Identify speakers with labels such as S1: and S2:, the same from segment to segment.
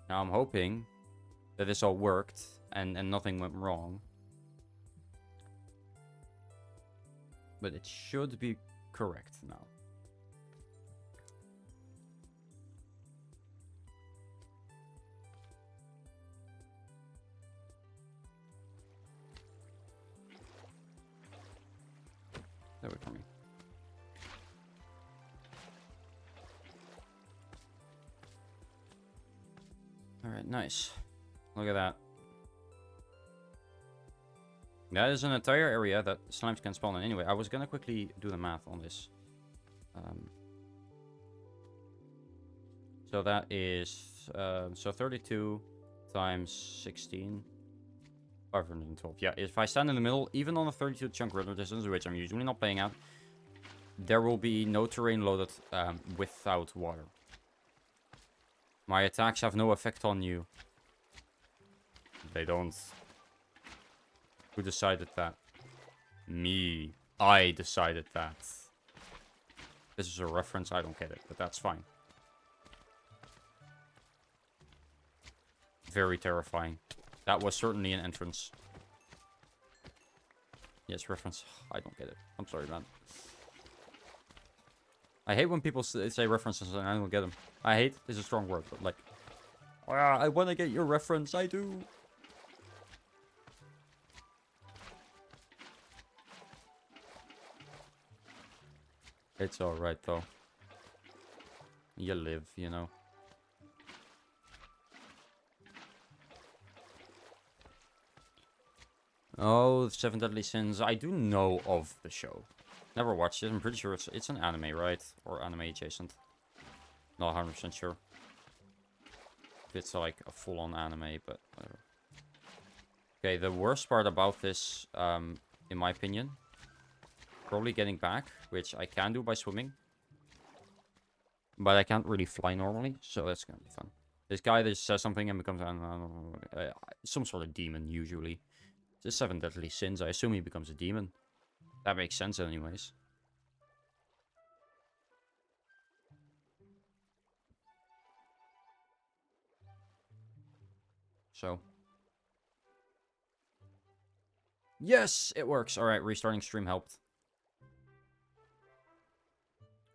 S1: Now I'm hoping that this all worked and nothing went wrong. But it should be correct now. That way for me. Alright, nice. Look at that. That is an entire area that slimes can spawn in. Anyway, I was gonna quickly do the math on this. So that is... so 32 times 16... 512. Yeah, if I stand in the middle, even on a 32 chunk rhythm distance, which I'm usually not playing at, there will be no terrain loaded without water. My attacks have no effect on you. They don't. Who decided that? Me. I decided that. This is a reference, I don't get it, but that's fine. Very terrifying. That was certainly an entrance. Yes, reference. I don't get it. I'm sorry, man. I hate when people say references and I don't get them. I hate is a strong word, but like... I want to get your reference. I do. It's alright, though. You live, you know. Oh, the Seven Deadly Sins. I do know of the show. Never watched it. I'm pretty sure it's an anime, right? Or anime adjacent. Not 100% sure. If it's like a full-on anime, but whatever. Okay, the worst part about this, in my opinion, probably getting back, which I can do by swimming. But I can't really fly normally, so that's gonna be fun. This guy that says something and becomes some sort of demon, usually. The Seven Deadly Sins, I assume he becomes a demon. That makes sense anyways. So. Yes, it works. Alright, restarting stream helped.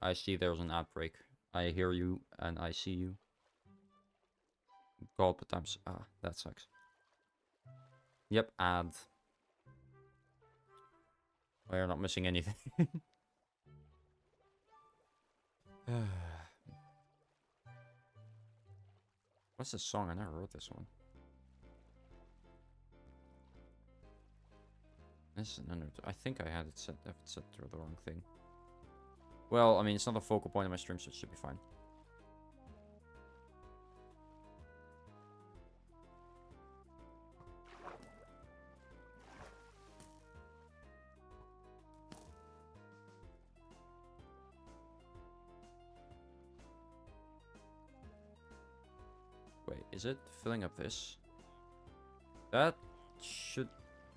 S1: I see there's an outbreak. I hear you and I see you. God, but times. Ah, that sucks. Yep, add. We're not missing anything. What's this song? I never wrote this one. This is an under. I think I had it set. I've set to the wrong thing. Well, I mean, it's not a focal point of my stream, so it should be fine. Wait, is it filling up this? That should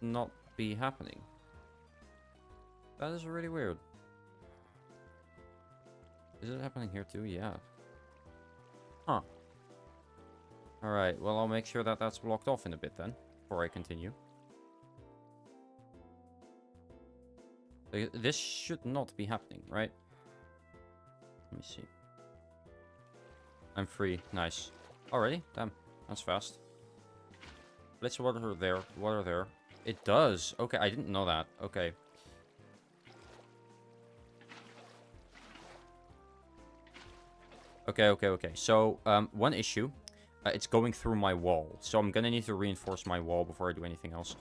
S1: not be happening. That is really weird. Is it happening here too? Yeah. Huh. Alright, well I'll make sure that that's blocked off in a bit then, before I continue. This should not be happening, right? Let me see. I'm free. Nice. Already? Damn. That's fast. Let's water there. Water there. It does. Okay, I didn't know that. Okay. Okay. So, one issue. It's going through my wall. So I'm gonna need to reinforce my wall before I do anything else.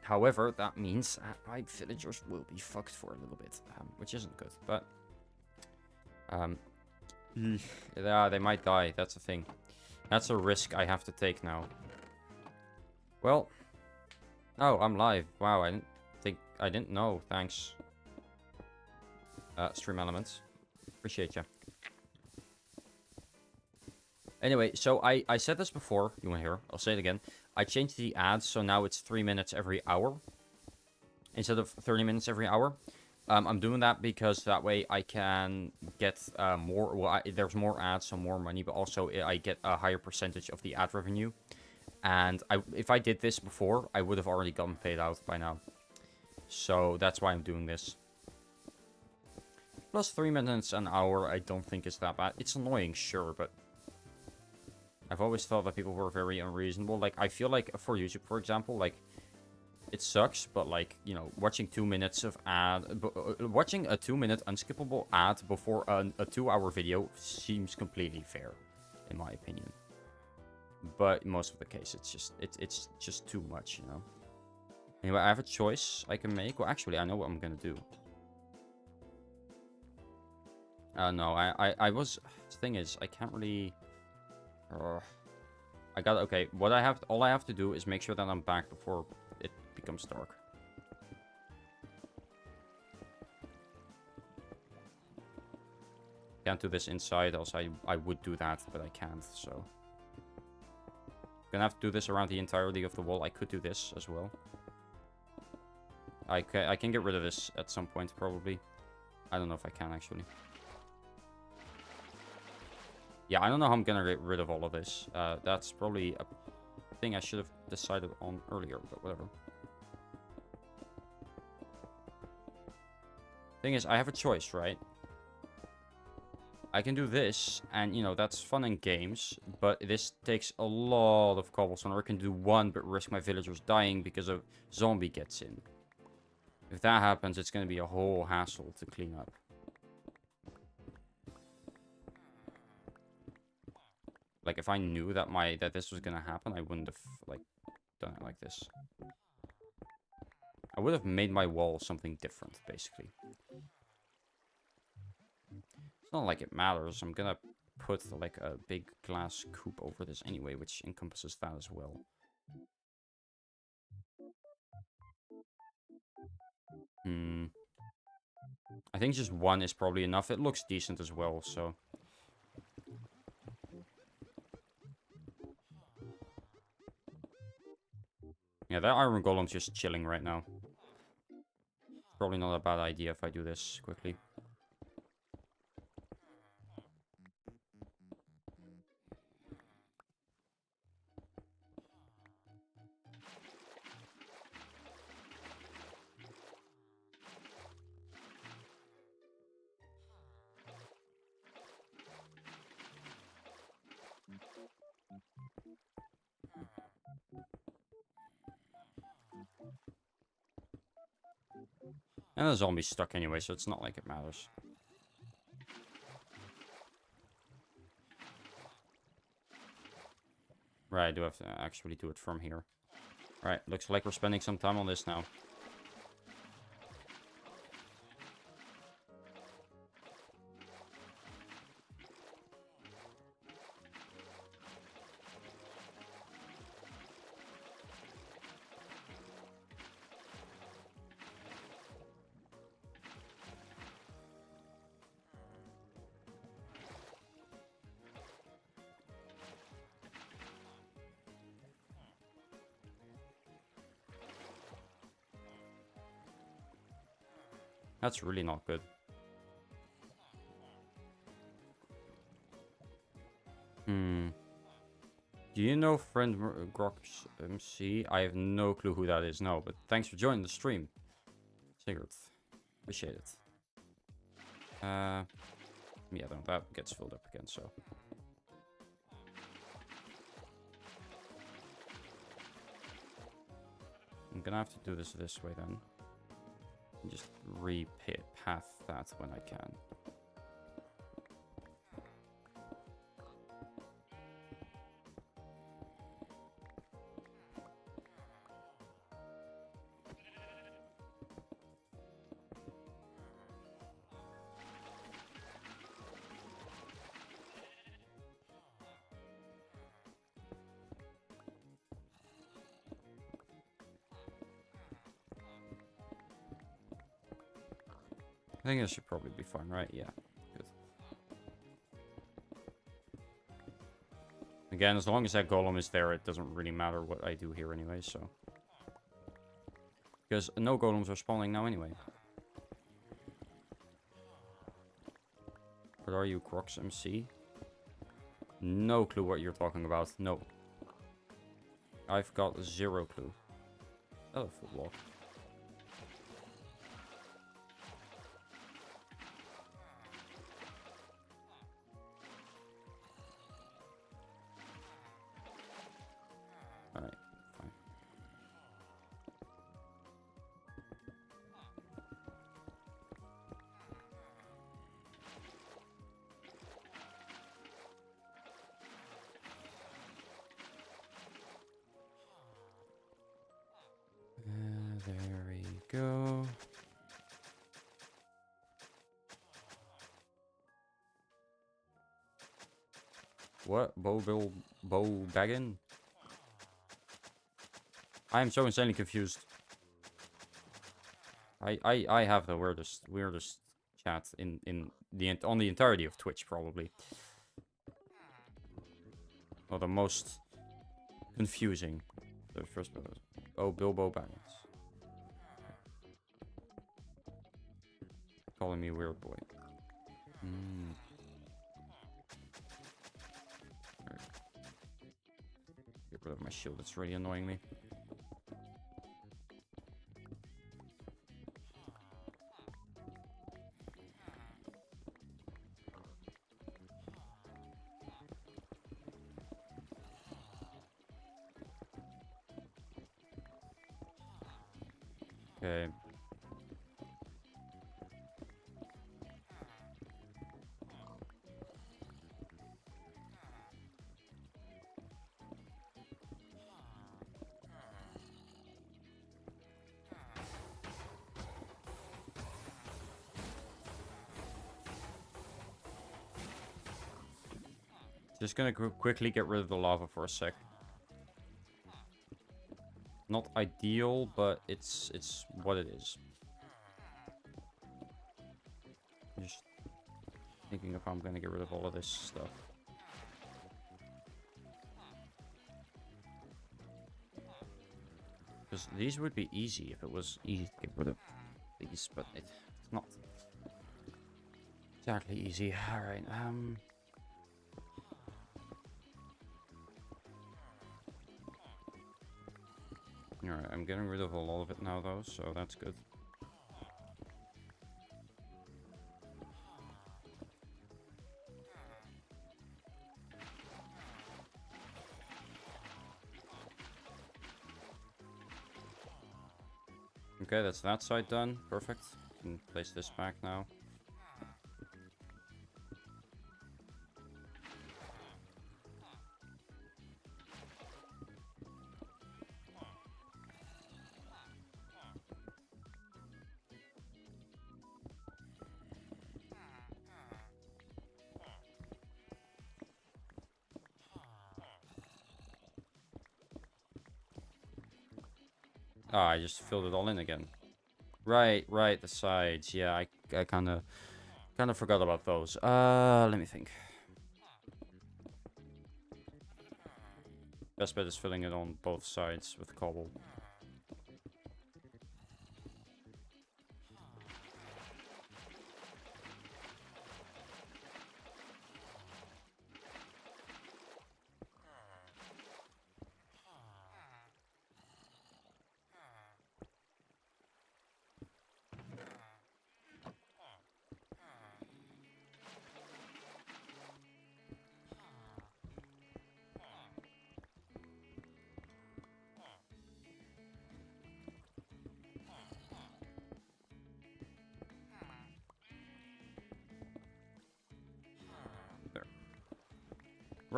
S1: However, that means my villagers will be fucked for a little bit. Which isn't good, but... yeah, they might die. That's the thing. That's a risk I have to take now. Well... Oh, I'm live. Wow, I didn't know. Thanks. Stream elements. Appreciate you. Anyway, so I said this before. You want to hear? I'll say it again. I changed the ads, so now it's 3 minutes every hour. Instead of 30 minutes every hour. I'm doing that because that way I can get more. Well, there's more ads, so more money, but also I get a higher percentage of the ad revenue. And if I did this before, I would have already gotten paid out by now. So that's why I'm doing this. Plus 3 minutes an hour, I don't think is that bad. It's annoying, sure, but I've always thought that people were very unreasonable. Like, I feel like for YouTube, for example, like, it sucks, but like, you know, watching 2 minutes of ad, watching a 2-minute unskippable ad before a 2-hour video seems completely fair, in my opinion. But in most of the case, it's just too much, you know. Anyway, I have a choice I can make. Well, actually, I know what I'm gonna do. No, I was. The thing is, I can't really. I got okay. All I have to do is make sure that I'm back before it becomes dark. Can't do this inside, else I would do that, but I can't. So gonna have to do this around the entirety of the wall. I could do this as well. I can get rid of this at some point probably. I don't know if I can actually. Yeah, I don't know how I'm gonna get rid of all of this. That's probably a thing I should have decided on earlier, but whatever. Thing is, I have a choice, right? I can do this, and, you know, that's fun in games, but this takes a lot of cobblestone, or I can do one, but risk my villagers dying because a zombie gets in. If that happens, it's gonna be a whole hassle to clean up. Like, if I knew that this was gonna happen, I wouldn't have, like, done it like this. I would have made my wall something different, basically. It's not like it matters. I'm gonna put, like, a big glass coop over this anyway, which encompasses that as well. I think just one is probably enough. It looks decent as well, so... Yeah, that iron golem's just chilling right now. Probably not a bad idea if I do this quickly. And the zombie's stuck anyway, so it's not like it matters. Right, I do have to actually do it from here. Right, looks like we're spending some time on this now. That's really not good. Do you know friend Grox MC? I have no clue who that is, no, but thanks for joining the stream. Sigurd. Appreciate it. Yeah, then that gets filled up again, so. I'm gonna have to do this way then. And just path that when I can. I think it should probably be fine, right? Yeah, good. Again, as long as that golem is there, it doesn't really matter what I do here anyway, so. Because no golems are spawning now anyway. What are you, Crocs MC? No clue what you're talking about. No. I've got 0 clue. Oh, full block. Alright, fine. There we go. What? Bow baggin? I am so insanely confused. I have the weirdest chat on the entirety of Twitch, probably. Or the most confusing. The first one was, oh, Bilbo Baggins. Calling me weird boy. Right. Get rid of my shield, it's really annoying me. Okay. Just gonna quickly get rid of the lava for a sec. Not ideal, but it's what it is. Just thinking if I'm gonna get rid of all of this stuff. Because these would be easy if it was easy to get rid of these, but it's not exactly easy. Alright, Alright, I'm getting rid of a lot of it now though, so that's good. Okay, that's that side done. Perfect. Can place this back now. Ah, I just filled it all in again. Right, the sides. Yeah, I kind of forgot about those. Let me think. Best bet is filling it on both sides with cobble.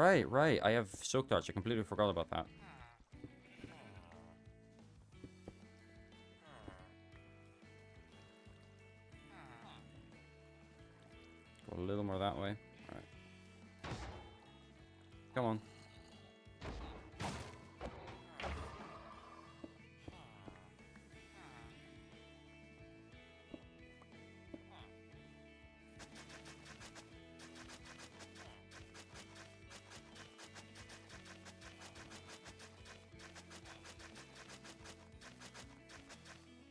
S1: Right. I have Silk Touch. I completely forgot about that. Go a little more that way. Alright. Come on.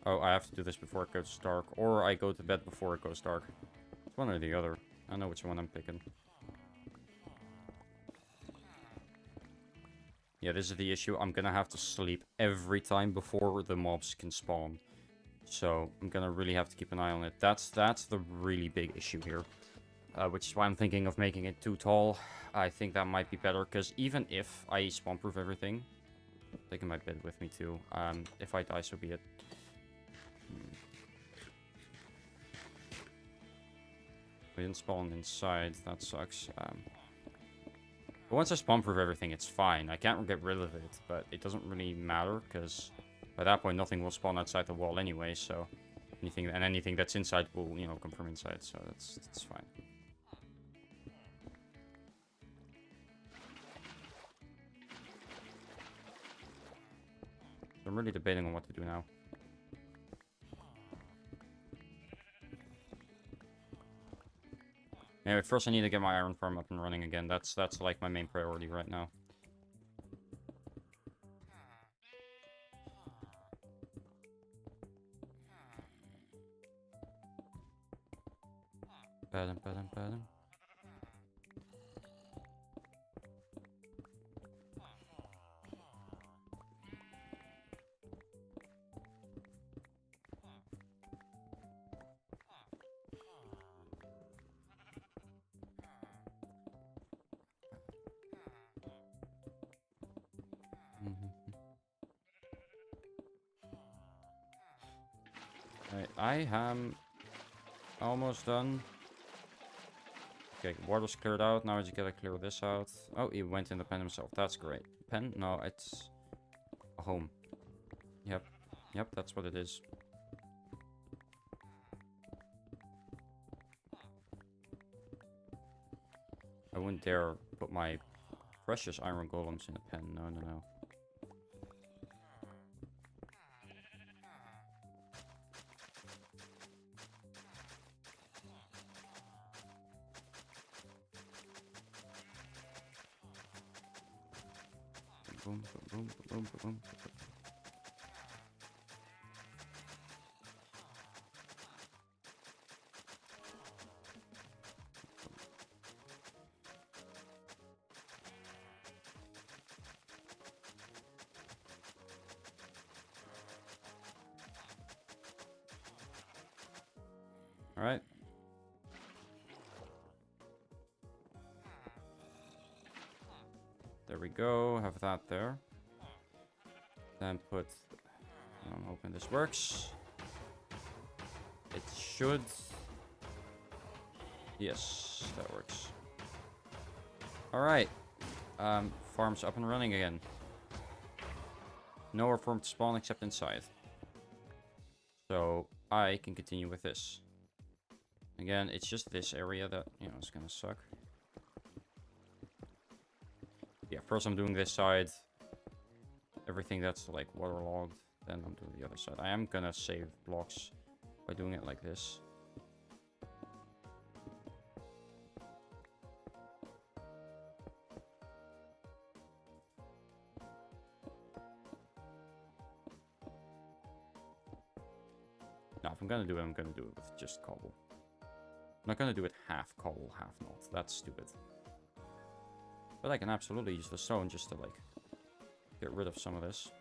S1: Oh, I have to do this before it goes dark. Or I go to bed before it goes dark. It's one or the other. I know which one I'm picking. Yeah, this is the issue. I'm gonna have to sleep every time before the mobs can spawn. So I'm gonna really have to keep an eye on it. That's the really big issue here. Which is why I'm thinking of making it too tall. I think that might be better, because even if I spawn-proof everything, taking my bed with me too. If I die, so be it. We didn't spawn inside. That sucks. But once I spawn-proof everything, it's fine. I can't get rid of it, but it doesn't really matter, because by that point, nothing will spawn outside the wall anyway, so anything that's inside will, you know, come from inside, so that's fine. So I'm really debating on what to do now. Anyway, first I need to get my iron farm up and running again. That's like my main priority right now. Badum, badum, badum. Right, I am almost done. Okay, water's cleared out. Now I just gotta clear this out. Oh, he went in the pen himself. That's great. Pen? No, it's a home. Yep. Yep, that's what it is. I wouldn't dare put my precious iron golems in a pen. No, no, no. Boom, boom, boom, boom, boom. All right. There we go. Have that there. Then put. I'm hoping this works. It should. Yes, that works. All right. Farm's up and running again. Nowhere for him to spawn except inside. So I can continue with this. Again, it's just this area that, you know, is gonna suck. Yeah, first I'm doing this side. Everything that's like waterlogged. Then I'm doing the other side. I am gonna save blocks by doing it like this. Now, if I'm gonna do it, I'm gonna do it with just cobble. I'm not gonna do it half cobble, half not. That's stupid. But I can absolutely use the stone just to, like, get rid of some of this.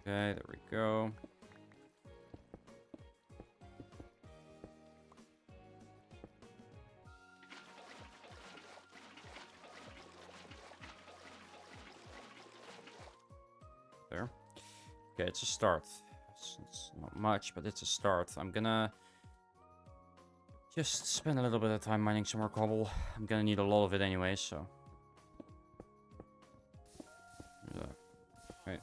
S1: Okay, there we go. There. Okay, it's a start. It's not much, but it's a start. I'm gonna just spend a little bit of time mining some more cobble. I'm gonna need a lot of it anyway, so. Right.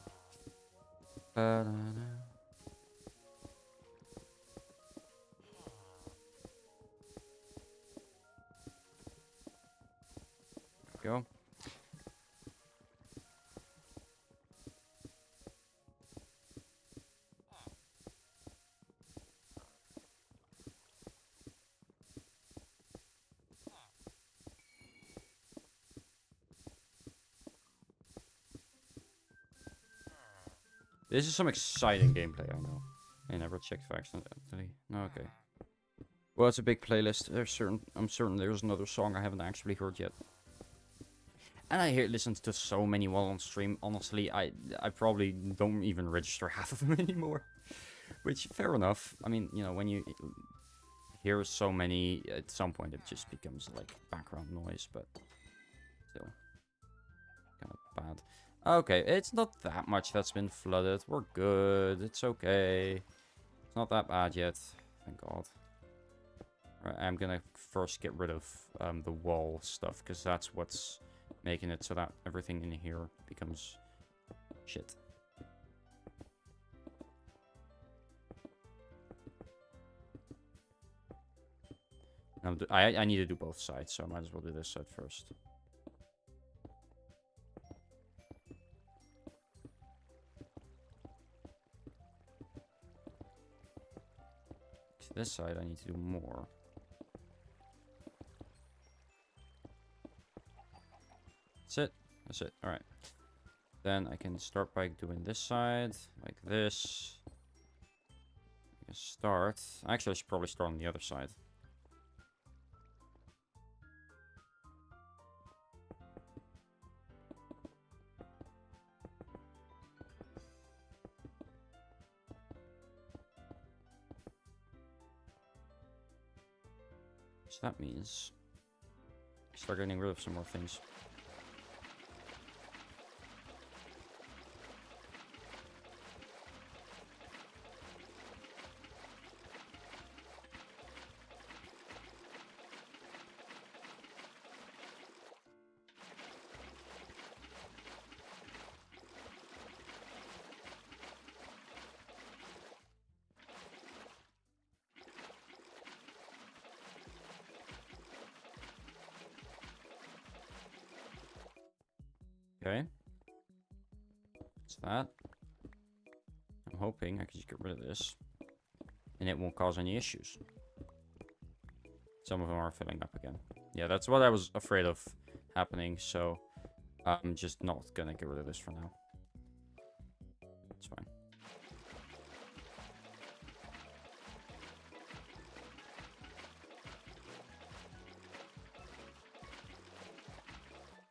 S1: This is some exciting gameplay, I know. I never checked for accidentally. No, okay. Well, it's a big playlist. I'm certain there's another song I haven't actually heard yet. And I listen to so many while on stream. Honestly, I probably don't even register half of them anymore. Which, fair enough. I mean, you know, when you hear so many, at some point it just becomes like background noise, but still kind of bad. Okay, it's not that much that's been flooded. We're good. It's okay. It's not that bad yet. Thank God. Right, I'm gonna first get rid of the wall stuff, because that's what's making it so that everything in here becomes shit. I need to do both sides, so I might as well do this side first. This side I need to do more. That's it. That's it. Alright. Then I can start by doing this side, like this. I can start. Actually, I should probably start on the other side. So that means start getting rid of some more things. Okay. That's that. I'm hoping I can just get rid of this. And it won't cause any issues. Some of them are filling up again. Yeah, that's what I was afraid of happening, so I'm just not gonna get rid of this for now. It's fine.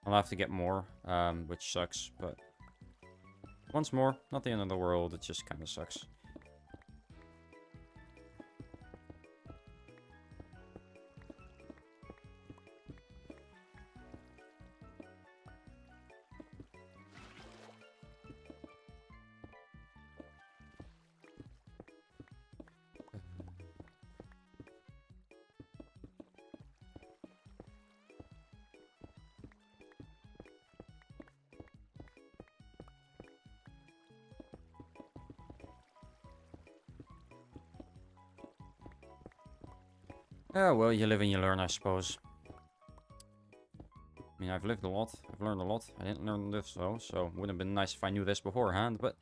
S1: I'll have to get more, which sucks, but once more, not the end of the world, it just kind of sucks. Yeah, well, you live and you learn, I suppose. I mean, I've lived a lot. I've learned a lot. I didn't learn this, though, so it would have been nice if I knew this beforehand, but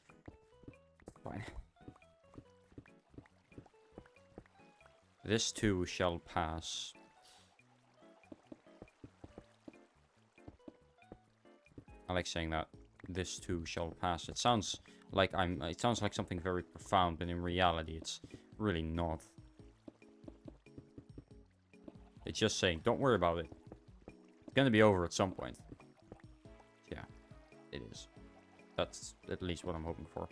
S1: fine. This too shall pass. I like saying that. This too shall pass. It sounds like it sounds like something very profound, but in reality, it's really not. It's just saying, don't worry about it. It's gonna be over at some point. Yeah, it is. That's at least what I'm hoping for.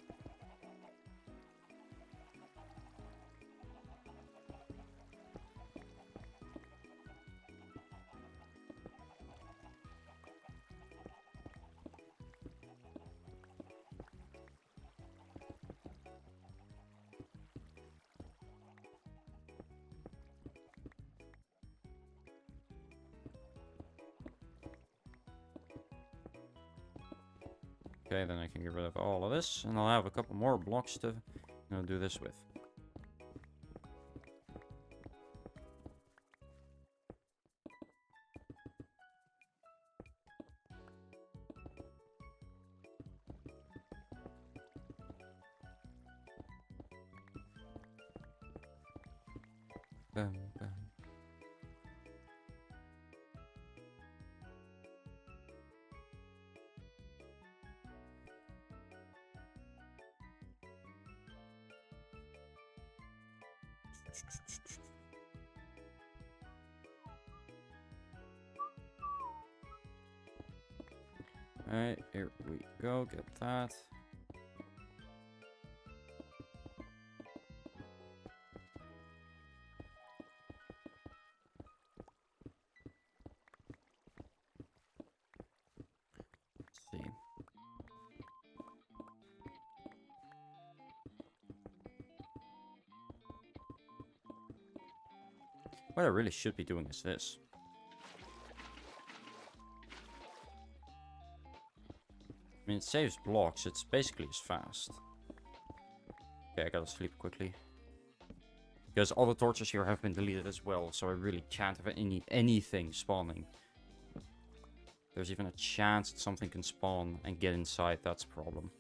S1: Okay, then I can get rid of all of this, and I'll have a couple more blocks to do this with. Bam, bam. Alright, here we go. Get that. Let's see. What I really should be doing is this. I mean, it saves blocks. It's basically as fast. Okay, I gotta sleep quickly. Because all the torches here have been deleted as well, so I really can't have anything spawning. There's even a chance that something can spawn and get inside. That's a problem.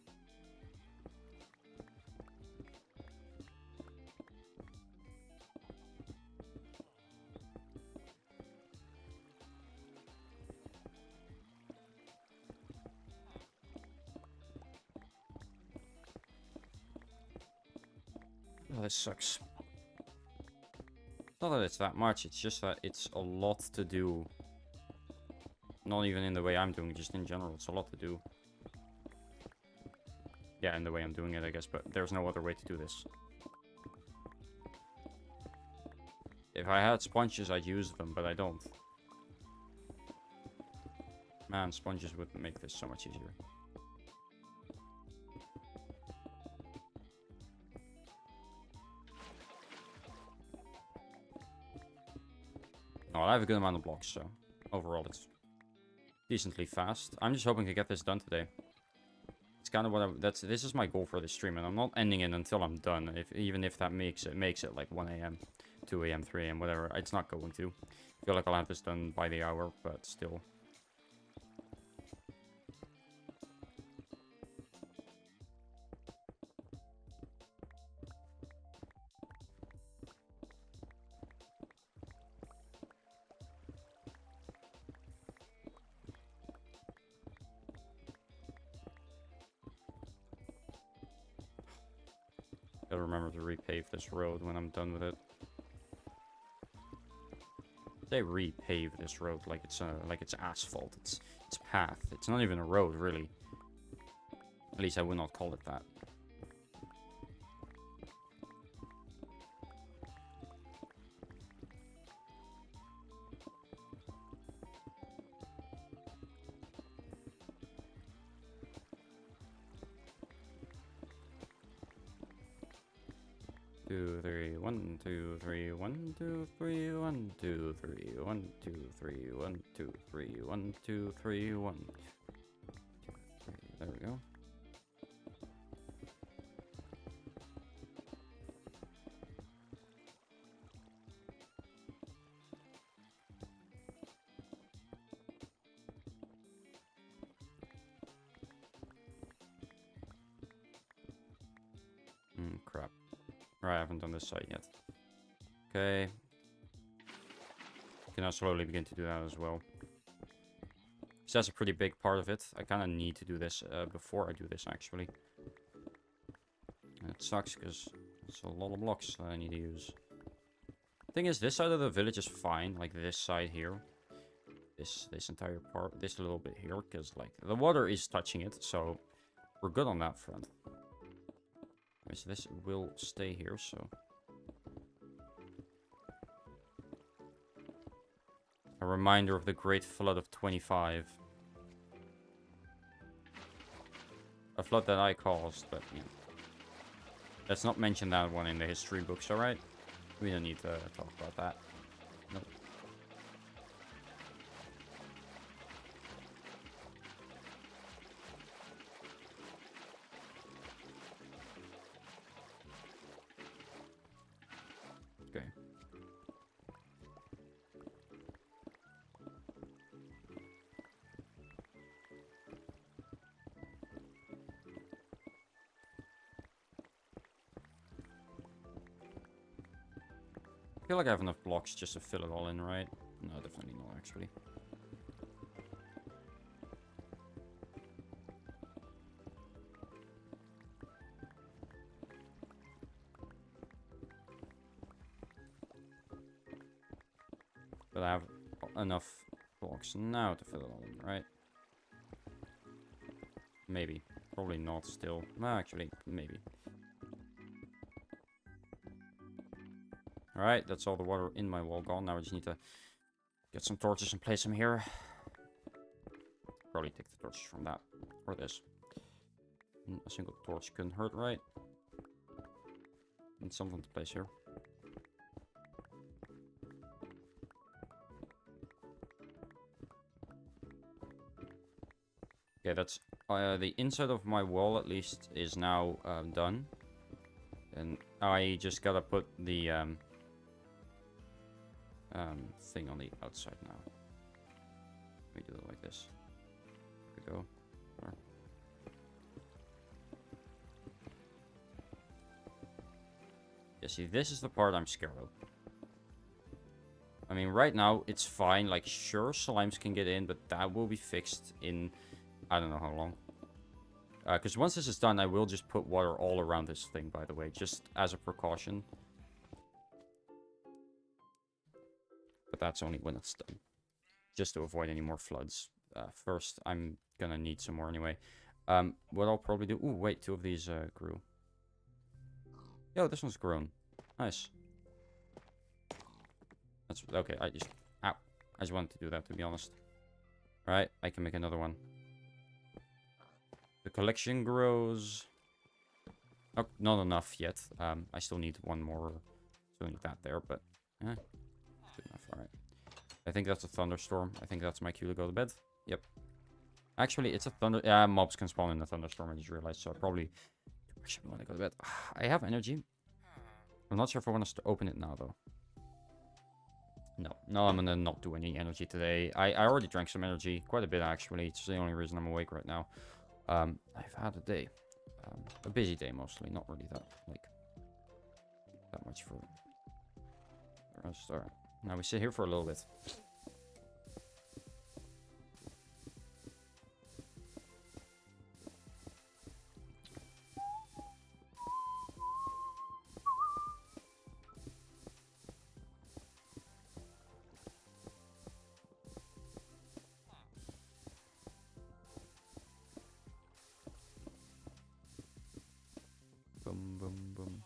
S1: Oh, this sucks. Not that it's that much, it's just that it's a lot to do. Not even in the way I'm doing it, just in general, it's a lot to do. Yeah, in the way I'm doing it, I guess, but there's no other way to do this. If I had sponges, I'd use them, but I don't. Man, sponges would make this so much easier. No, I have a good amount of blocks, so overall it's decently fast. I'm just hoping to get this done today. It's kind of what this is my goal for this stream, and I'm not ending it until I'm done. Even if that makes it like 1 a.m., 2 a.m., 3 a.m., whatever. It's not going to. I feel like I'll have this done by the hour, but still. Gotta remember to repave this road when I'm done with it. They repave this road like it's asphalt. It's path. It's not even a road, really. At least I would not call it that. Two, three, 1, 2, 3, 1, 2, 3, 1, 2, 3, 1, 2, 3, 1, 2, 3, 1, 2, 3, 1, 2, 3. There we go. Crap. I haven't done this side yet. Okay. Can now slowly begin to do that as well. So that's a pretty big part of it. I kind of need to do this before I do this, actually. And it sucks because it's a lot of blocks that I need to use. Thing is, this side of the village is fine. Like this side here. This entire part. This little bit here. Because like the water is touching it. So we're good on that front. So this will stay here, so... A reminder of the Great Flood of 25. A flood that I caused, but yeah. Let's not mention that one in the history books, alright? We don't need to talk about that. Nope. Okay. I feel like I have enough blocks just to fill it all in, right? No, definitely not, actually. But I have enough blocks now to fill it all in, right? Maybe. Probably not still. Well, actually, maybe. Alright, that's all the water in my wall gone. Now I just need to get some torches and place them here. Probably take the torches from that. Or this. A single torch couldn't hurt, right? Need something to place here. Okay, that's... the inside of my wall, at least, is now done. And I just gotta put the thing on the outside now. Let me do it like this. There we go. There. Yeah, see, this is the part I'm scared of. I mean, right now, it's fine. Like, sure, slimes can get in, but that will be fixed in... I don't know how long. Because once this is done, I will just put water all around this thing, by the way. Just as a precaution. But that's only when it's done. Just to avoid any more floods. First, I'm gonna need some more anyway. What I'll probably do... Ooh, wait, 2 of these grew. Yo, this one's grown. Nice. That's... Okay, I just... Ow. I just wanted to do that, to be honest. Alright, I can make another one. The collection grows. Oh, not enough yet. I still need one more. Still need that there, but good enough. All right. I think that's a thunderstorm. I think that's my cue to go to bed. Yep. Actually, it's a thunder. Yeah, mobs can spawn in a thunderstorm. I just realized, so I probably actually want to go to bed. I have energy. I'm not sure if I want to open it now though. No, I'm gonna not do any energy today. I already drank some energy, quite a bit actually. It's the only reason I'm awake right now. I've had a day. A busy day mostly, not really that much for the rest. Alright. Now we sit here for a little bit. Boom, boom, boom.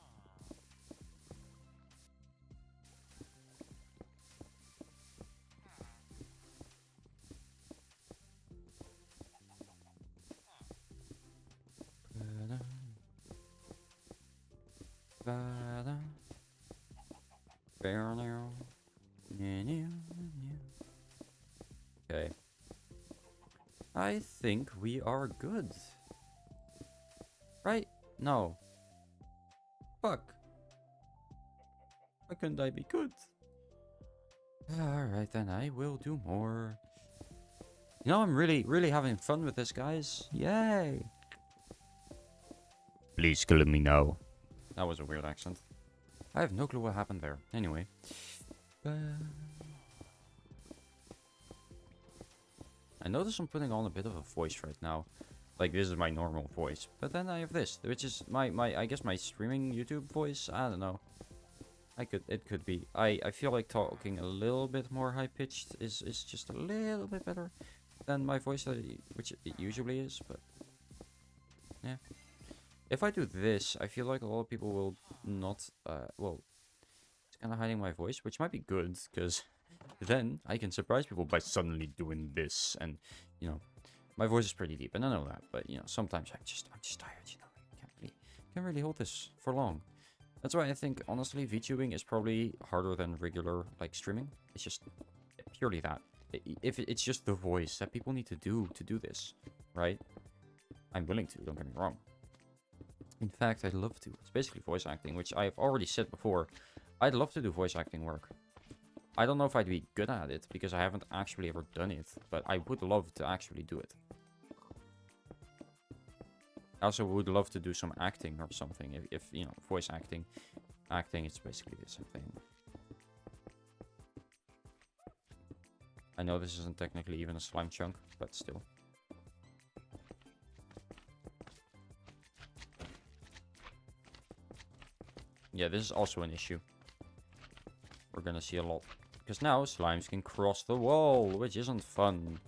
S1: Okay. I think we are good. Right? No. Fuck. Why couldn't I be good? Alright then, I will do more. You know, I'm really having fun with this, guys. Yay! Please kill me now. That was a weird accent. I have no clue what happened there. Anyway. I notice I'm putting on a bit of a voice right now. Like, this is my normal voice. But then I have this, which is I guess my streaming YouTube voice. I don't know. It could be. I feel like talking a little bit more high-pitched is just a little bit better than my voice, which it usually is, but... Yeah. If I do this, I feel like a lot of people will not, well, it's kind of hiding my voice, which might be good, because then I can surprise people by suddenly doing this, and, you know, my voice is pretty deep, and I know that, but, you know, sometimes I'm just tired, you know, I can't really hold this for long. That's why I think, honestly, VTubing is probably harder than regular, like, streaming. It's just purely that. If it's just the voice that people need to do this, right? I'm willing to, don't get me wrong. In fact, I'd love to. It's basically voice acting, which I've already said before. I'd love to do voice acting work. I don't know if I'd be good at it, because I haven't actually ever done it, but I would love to actually do it. I also would love to do some acting or something, if you know, voice acting. Acting, it's basically the same thing. I know this isn't technically even a slime chunk, but still. Yeah, this is also an issue. We're gonna see a lot. Because now slimes can cross the wall, which isn't fun.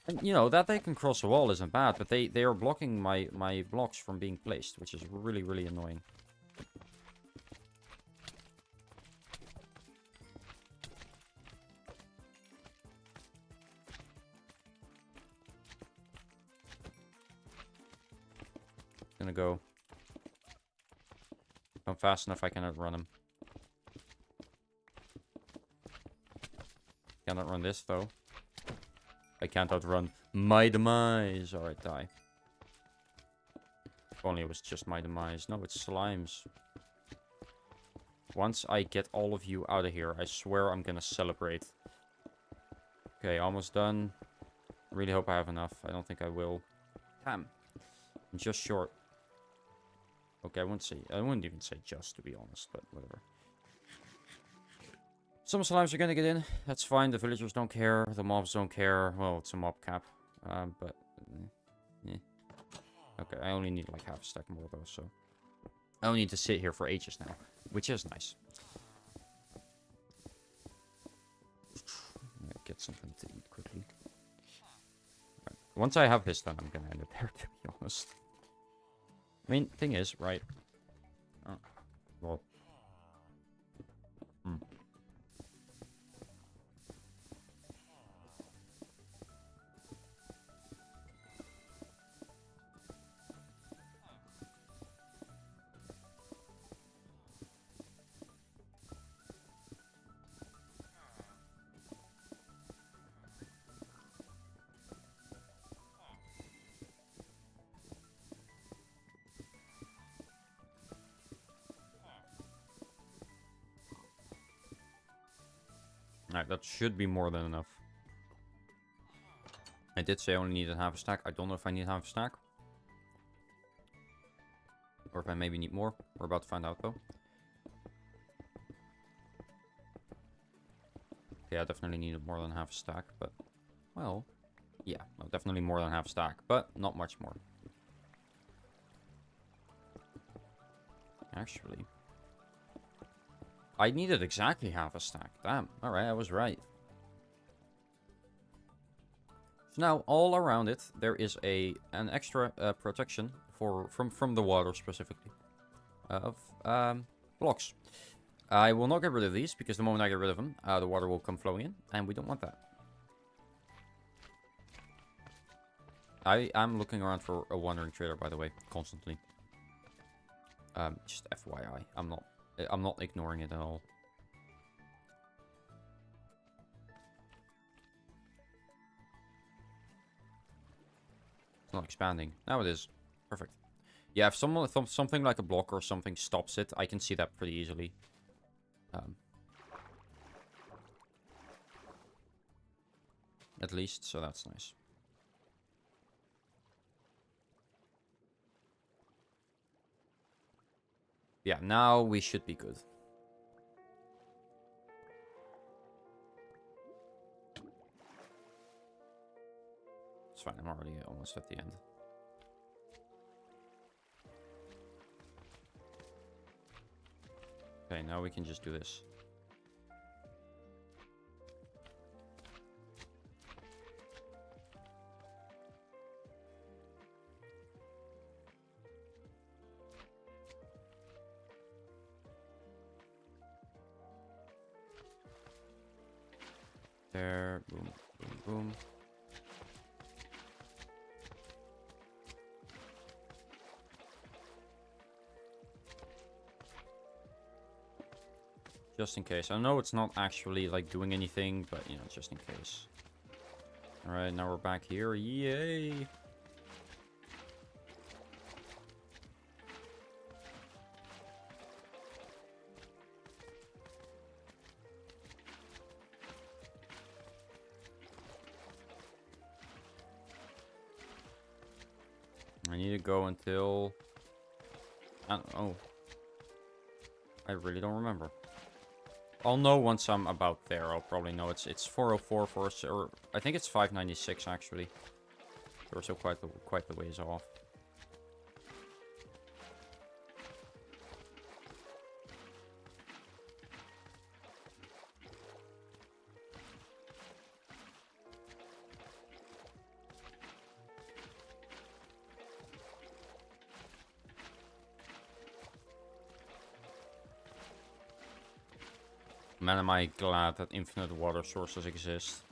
S1: And, you know, that they can cross the wall isn't bad, but they are blocking my blocks from being placed, which is really, really annoying. Gonna go. If I'm fast enough, I can outrun him. Cannot run this, though. I can't outrun my demise. Alright, die. If only it was just my demise. No, it's slimes. Once I get all of you out of here, I swear I'm gonna celebrate. Okay, almost done. Really hope I have enough. I don't think I will. Damn. I'm just short. Okay, I wouldn't even say just, to be honest, but whatever. Some slimes are gonna get in. That's fine. The villagers don't care. The mobs don't care. Well, it's a mob cap. But... yeah. Okay, I only need like half a stack more though, so... I don't need to sit here for ages now, which is nice. Get something to eat quickly. Right. Once I have this done, I'm gonna end it there, to be honest. I mean, thing is, right... Oh, well... Alright, that should be more than enough. I did say I only needed half a stack. I don't know if I need half a stack. Or if I maybe need more. We're about to find out, though. Okay, I definitely needed more than half a stack, but... well... yeah, no, definitely more than half a stack, but not much more. Actually... I needed exactly half a stack. Damn. Alright, I was right. So now, all around it, there is an extra protection from the water, specifically. Of blocks. I will not get rid of these, because the moment I get rid of them, the water will come flowing in, and we don't want that. I'm looking around for a wandering trader, by the way, constantly. Just FYI. I'm not ignoring it at all. It's not expanding. Now it is. Perfect. Yeah, if something like a block or something stops it, I can see that pretty easily. At least, so that's nice. Yeah, now we should be good. It's fine, I'm already almost at the end. Okay, now we can just do this. There, boom, boom, boom. Just in case. I know it's not actually like doing anything, but you know, just in case. Alright, now we're back here. Yay! I need to go until... I don't know. I really don't remember. I'll know once I'm about there. I'll probably know it's 404 for us, or I think it's 596 actually. We're still quite the ways off. Man, am I glad that infinite water sources exist.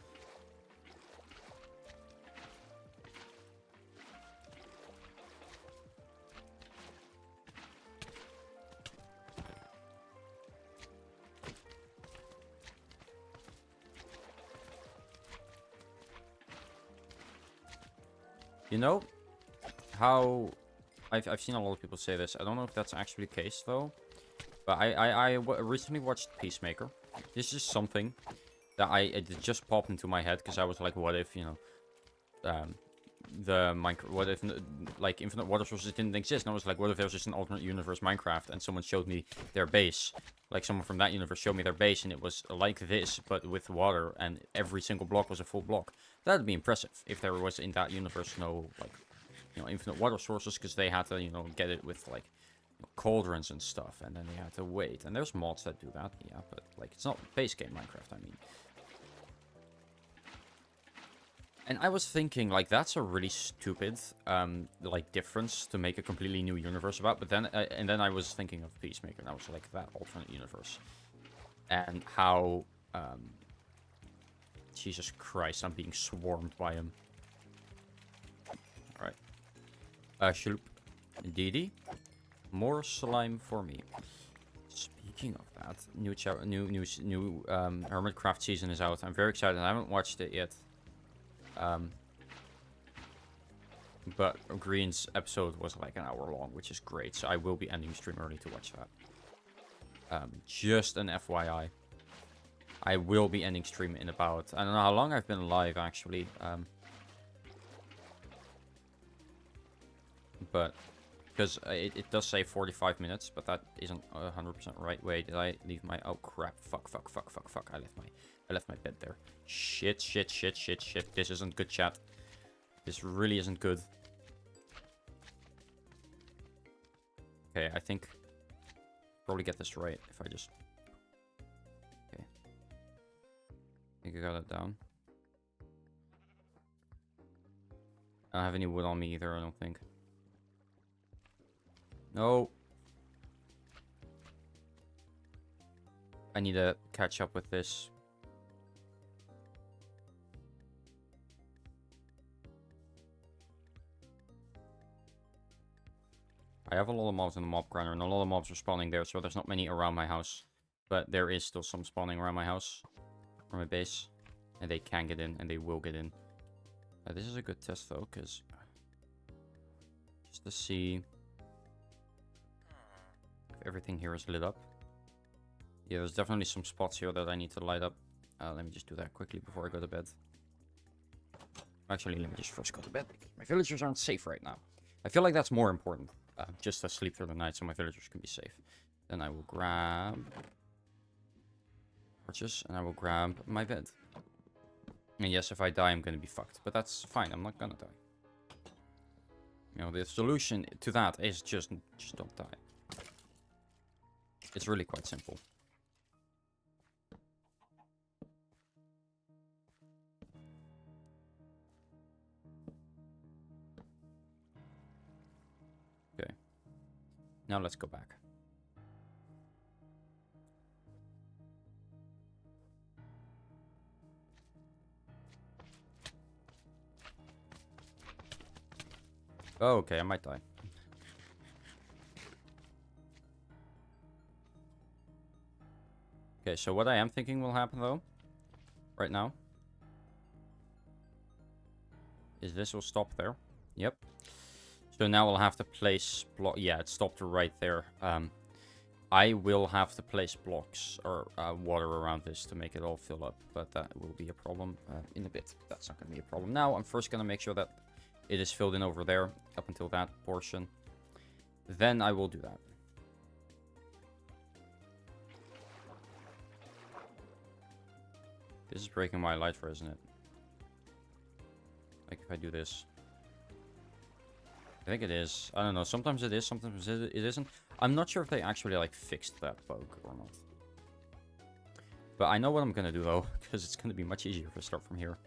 S1: You know how I've seen a lot of people say this. I don't know if that's actually the case though. But I recently watched Peacemaker. This is something that it just popped into my head because I was like, what if, you know, what if like infinite water sources didn't exist? And I was like, what if there was just an alternate universe Minecraft and someone showed me their base? Like someone from that universe showed me their base and it was like this, but with water, and every single block was a full block. That'd be impressive if there was in that universe no, like, you know, infinite water sources, because they had to, you know, get it with like cauldrons and stuff, and then they had to wait. And there's mods that do that, yeah, but like it's not base game Minecraft, I mean. And I was thinking, like, that's a really stupid, like, difference to make a completely new universe about. But then, and then I was thinking of Peacemaker, and I was like, that alternate universe. And how, Jesus Christ, I'm being swarmed by him. Alright. Shloop. Didi. More slime for me. Speaking of that, new Hermitcraft season is out. I'm very excited. I haven't watched it yet. But Green's episode was like an hour long, which is great. So I will be ending stream early to watch that. Just an FYI. I will be ending stream in about... I don't know how long I've been live, actually. But... Because it does say 45 minutes, but that isn't 100% right. Wait, did I leave my... Oh, crap. Fuck. I left my bed there. Shit. This isn't good, chat. This really isn't good. Okay, I think... Probably get this right if I just... Okay. I think I got it down. I don't have any wood on me either, I don't think. No. I need to catch up with this. I have a lot of mobs in the mob grinder, and a lot of mobs are spawning there, so there's not many around my house. But there is still some spawning around my house, or my base. And they can get in, and they will get in. This is a good test, though, because... Just to see... if everything here is lit up. Yeah, there's definitely some spots here that I need to light up. Let me just do that quickly before I go to bed. Actually, let me just first go to bed, because my villagers aren't safe right now. I feel like that's more important. Just to sleep through the night so my villagers can be safe. Then I will grab... torches, and I will grab my bed. And yes, if I die, I'm gonna be fucked. But that's fine, I'm not gonna die. You know, the solution to that is just don't die. It's really quite simple. Okay. Now let's go back. Oh, okay, I might die. Okay, so what I am thinking will happen, though, right now, is this will stop there. Yep. So now we'll have to place block. Yeah, it stopped right there. I will have to place blocks or water around this to make it all fill up, but that will be a problem in a bit. That's not going to be a problem now. I'm first going to make sure that it is filled in over there up until that portion. Then I will do that. This is breaking my light for, isn't it? Like if I do this. I think it is. I don't know. Sometimes it is, sometimes it isn't. I'm not sure if they actually like fixed that bug or not. But I know what I'm gonna do though, because it's gonna be much easier if I start from here.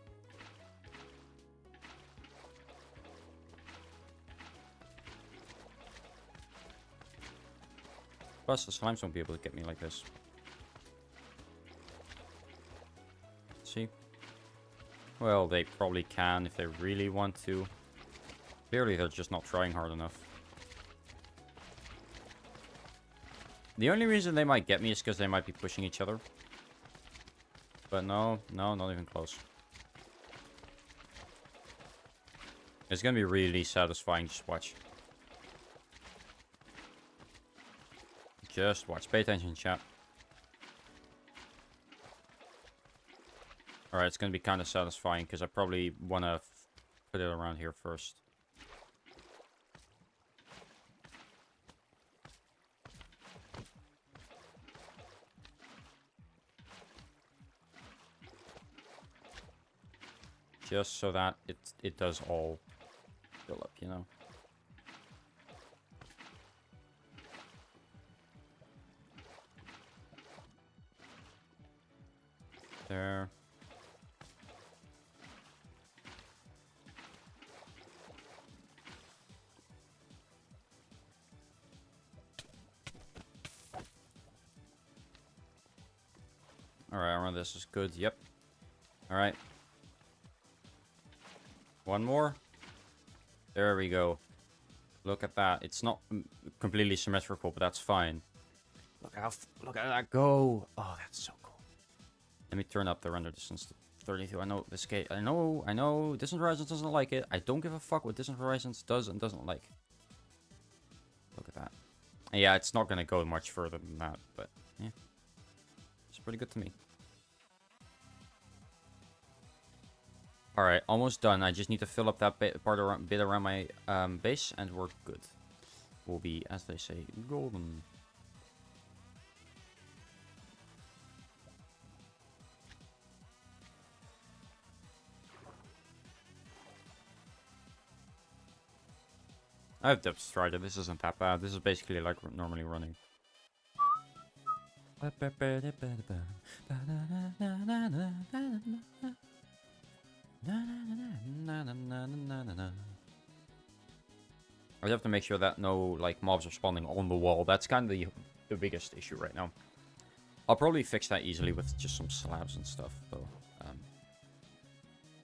S1: Plus, the slimes won't be able to get me like this. Well, they probably can if they really want to. Clearly, they're just not trying hard enough. The only reason they might get me is because they might be pushing each other. But no, not even close. It's gonna be really satisfying, just watch. Just watch. Pay attention, chat. Alright, it's gonna be kind of satisfying, because I probably want to put it around here first. Just so that it does all fill up, you know? There. Alright, around this is good. Yep. Alright. One more. There we go. Look at that. It's not completely symmetrical, but that's fine. Look at that go. Oh, that's so cool. Let me turn up the render distance to 32. I know this game. I know. Distant Horizons doesn't like it. I don't give a fuck what Distant Horizons does and doesn't like. Look at that. And yeah, it's not gonna go much further than that, but yeah, it's pretty good to me. Alright, almost done. I just need to fill up that bit around my base, and we're good. We'll be, as they say, golden. I've depth tried it. This isn't that bad. This is basically like normally running. I have to make sure that no like mobs are spawning on the wall. That's kind of the biggest issue right now. I'll probably fix that easily with just some slabs and stuff, though.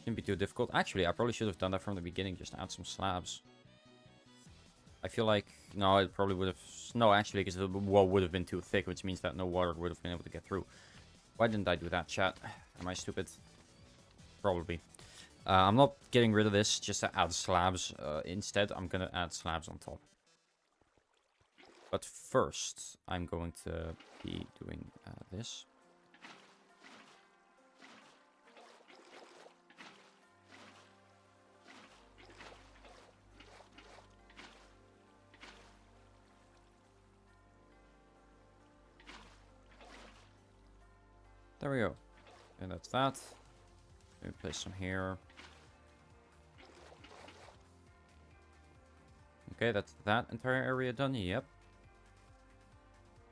S1: Shouldn't be too difficult. Actually, I probably should have done that from the beginning. Just add some slabs. I feel like no, it probably would have no actually because the wall would have been too thick, which means that no water would have been able to get through. Why didn't I do that, chat? Am I stupid? Probably. I'm not getting rid of this just to add slabs. Instead, I'm going to add slabs on top. But first, I'm going to be doing this. There we go. And that's that. Maybe place some here. Okay, that's that entire area done. Yep.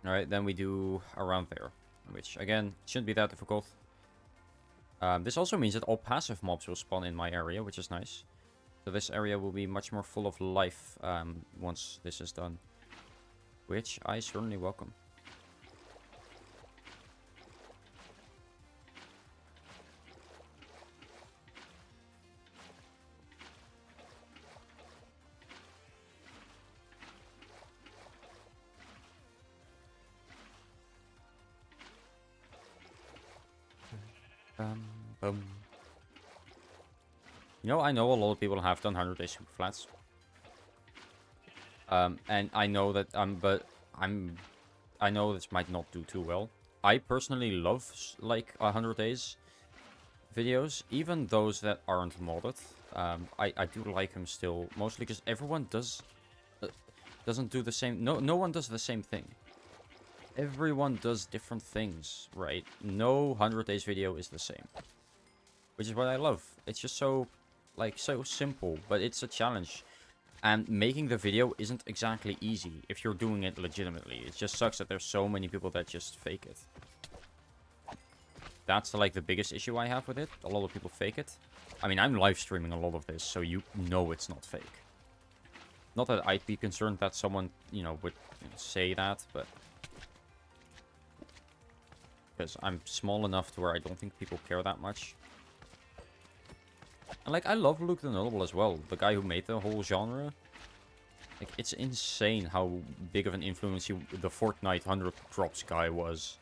S1: Alright, then we do around there. Which, again, shouldn't be that difficult. This also means that all passive mobs will spawn in my area, which is nice. So this area will be much more full of life once this is done. Which I certainly welcome. You know, I know a lot of people have done 100-day Superflats. And I know that, I know this might not do too well. I personally love, like, 100 days videos, even those that aren't modded. I do like them still, mostly because everyone doesn't do the same, no one does the same thing. Everyone does different things, right? No 100 days video is the same. Which is what I love. It's just so, like, so simple, but it's a challenge. And making the video isn't exactly easy if you're doing it legitimately. It just sucks that there's so many people that just fake it. That's, like, the biggest issue I have with it. A lot of people fake it. I mean, I'm live streaming a lot of this, so you know it's not fake. Not that I'd be concerned that someone, you know, would say that, but... because I'm small enough to where I don't think people care that much. And, like, I love Luke the Notable as well. The guy who made the whole genre. Like, it's insane how big of an influence the Fortnite 100 drops guy was.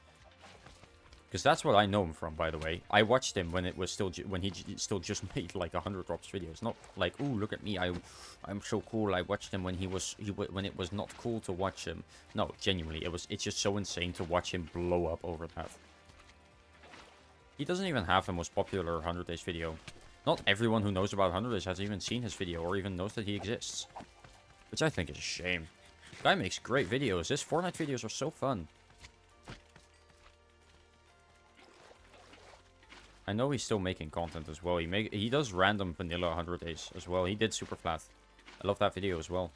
S1: Because that's what I know him from, by the way. I watched him when it was still when he still just made like 100 drops videos. Not like, ooh, look at me, I'm so cool. I watched him when when it was not cool to watch him. No, genuinely, it's just so insane to watch him blow up over that. He doesn't even have the most popular 100 days video. Not everyone who knows about 100 days has even seen his video or even knows that he exists. Which I think is a shame. Guy makes great videos. His Fortnite videos are so fun. I know he's still making content as well. He does random vanilla 100 days as well. He did Superflat. I love that video as well.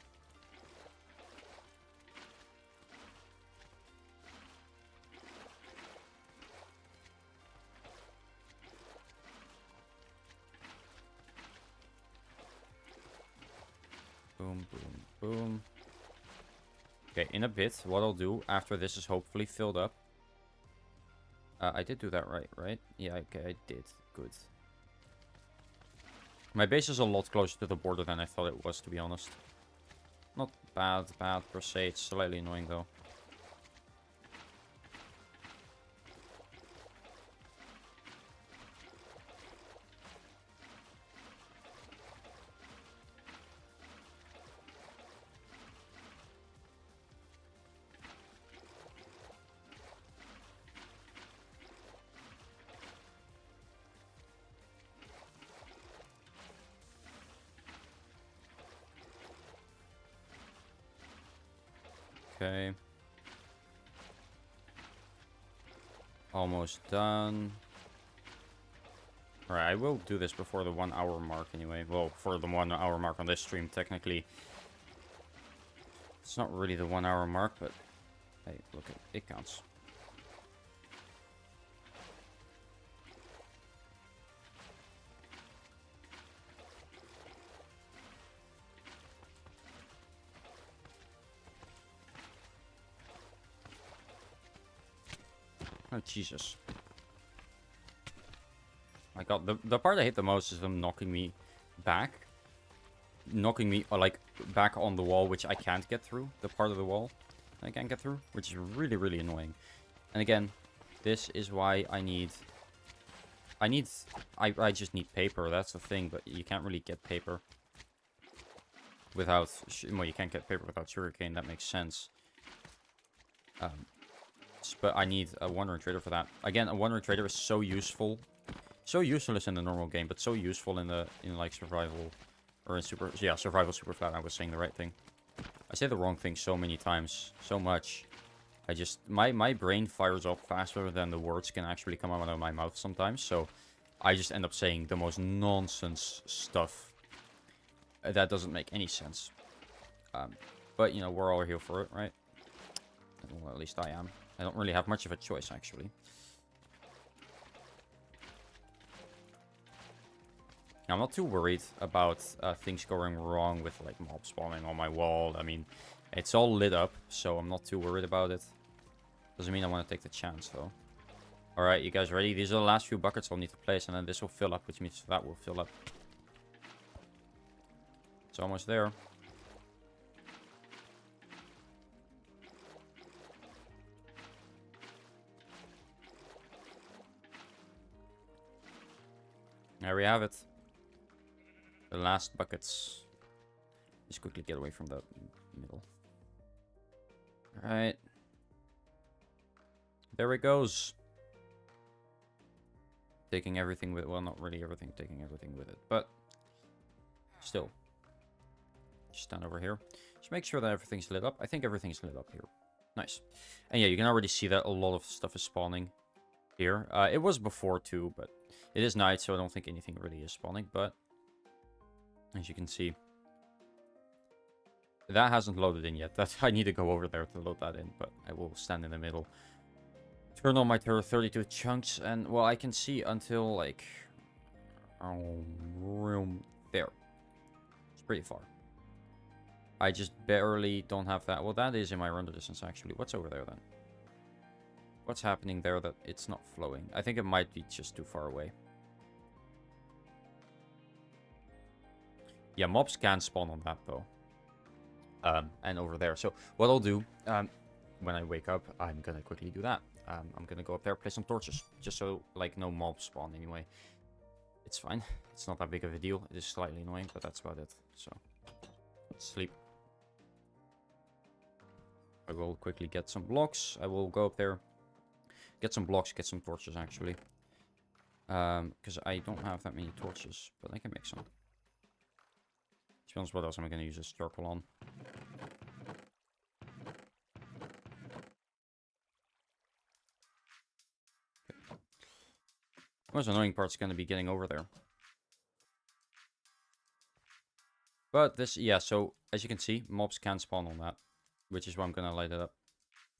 S1: Boom, boom, boom. Okay, in a bit, what I'll do after this is hopefully filled up. I did do that right? Yeah, okay, I did. Good. My base is a lot closer to the border than I thought it was, to be honest. Not bad per se. It's slightly annoying, though. Okay. Almost done. Alright, I will do this before the 1 hour mark anyway. Well, for the 1 hour mark on this stream, technically. It's not really the 1 hour mark, but hey, look, it counts. Oh, Jesus. My god, the part I hate the most is them knocking me back. Knocking me, like, back on the wall, which I can't get through. The part of the wall I can't get through, which is really, really annoying. And again, this is why I just need paper, that's the thing, but you can't really get paper without, well, you can't get paper without sugarcane, that makes sense. But I need a Wandering Trader for that. Again, a Wandering Trader is so useful. So useless in the normal game, but so useful in like survival. Or in survival Superflat. I was saying the right thing. I say the wrong thing so many times. So much. I just... My brain fires up faster than the words can actually come out of my mouth sometimes. So I just end up saying the most nonsense stuff. That doesn't make any sense. But, you know, we're all here for it, right? Well, at least I am. I don't really have much of a choice, actually. I'm not too worried about things going wrong with, like, mob spawning on my wall. I mean, it's all lit up, so I'm not too worried about it. Doesn't mean I want to take the chance, though. Alright, you guys ready? These are the last few buckets I'll need to place, and then this will fill up, which means that will fill up. It's almost there. There we have it. The last buckets. Just quickly get away from the middle. Alright. There it goes. Taking everything with... Well, not really everything. Taking everything with it. But still. Just stand over here. Just make sure that everything's lit up. I think everything's lit up here. Nice. And yeah, you can already see that a lot of stuff is spawning here. It was before too, but it is night, so I don't think anything really is spawning. But as you can see, that hasn't loaded in yet. I need to go over there to load that in, but I will stand in the middle. Turn on my 32 chunks, and well, I can see until like room there. It's pretty far. I just barely don't have that. Well, that is in my render distance actually. What's over there then? What's happening there that it's not flowing? I think it might be just too far away. Yeah, mobs can spawn on that though. And over there. So what I'll do, when I wake up, I'm gonna quickly do that. I'm gonna go up there, place some torches, just so like no mobs spawn anyway. It's fine. It's not that big of a deal. It is slightly annoying, but that's about it. So sleep. I will quickly get some blocks. I will go up there, get some blocks, get some torches actually. Because I don't have that many torches, but I can make some. To be honest, what else am I going to use this circle on? The most annoying part's going to be getting over there. But this, yeah, so as you can see, mobs can spawn on that, which is why I'm going to light it up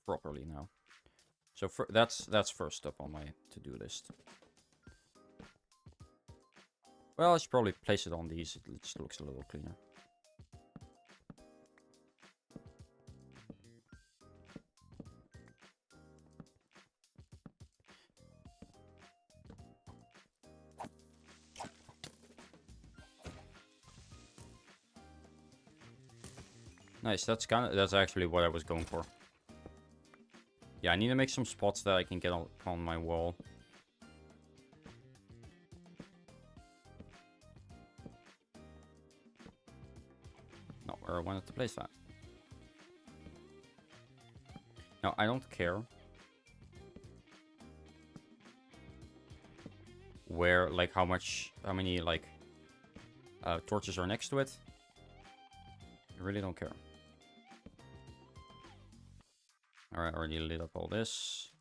S1: properly now. So that's first up on my to-do list. Well, I should probably place it on these. It just looks a little cleaner. Nice, that's actually what I was going for. Yeah, I need to make some spots that I can get on my wall. Not where I wanted to place that. Now, I don't care where, like, how many, like, torches are next to it. I really don't care. Alright, I already lit up all this.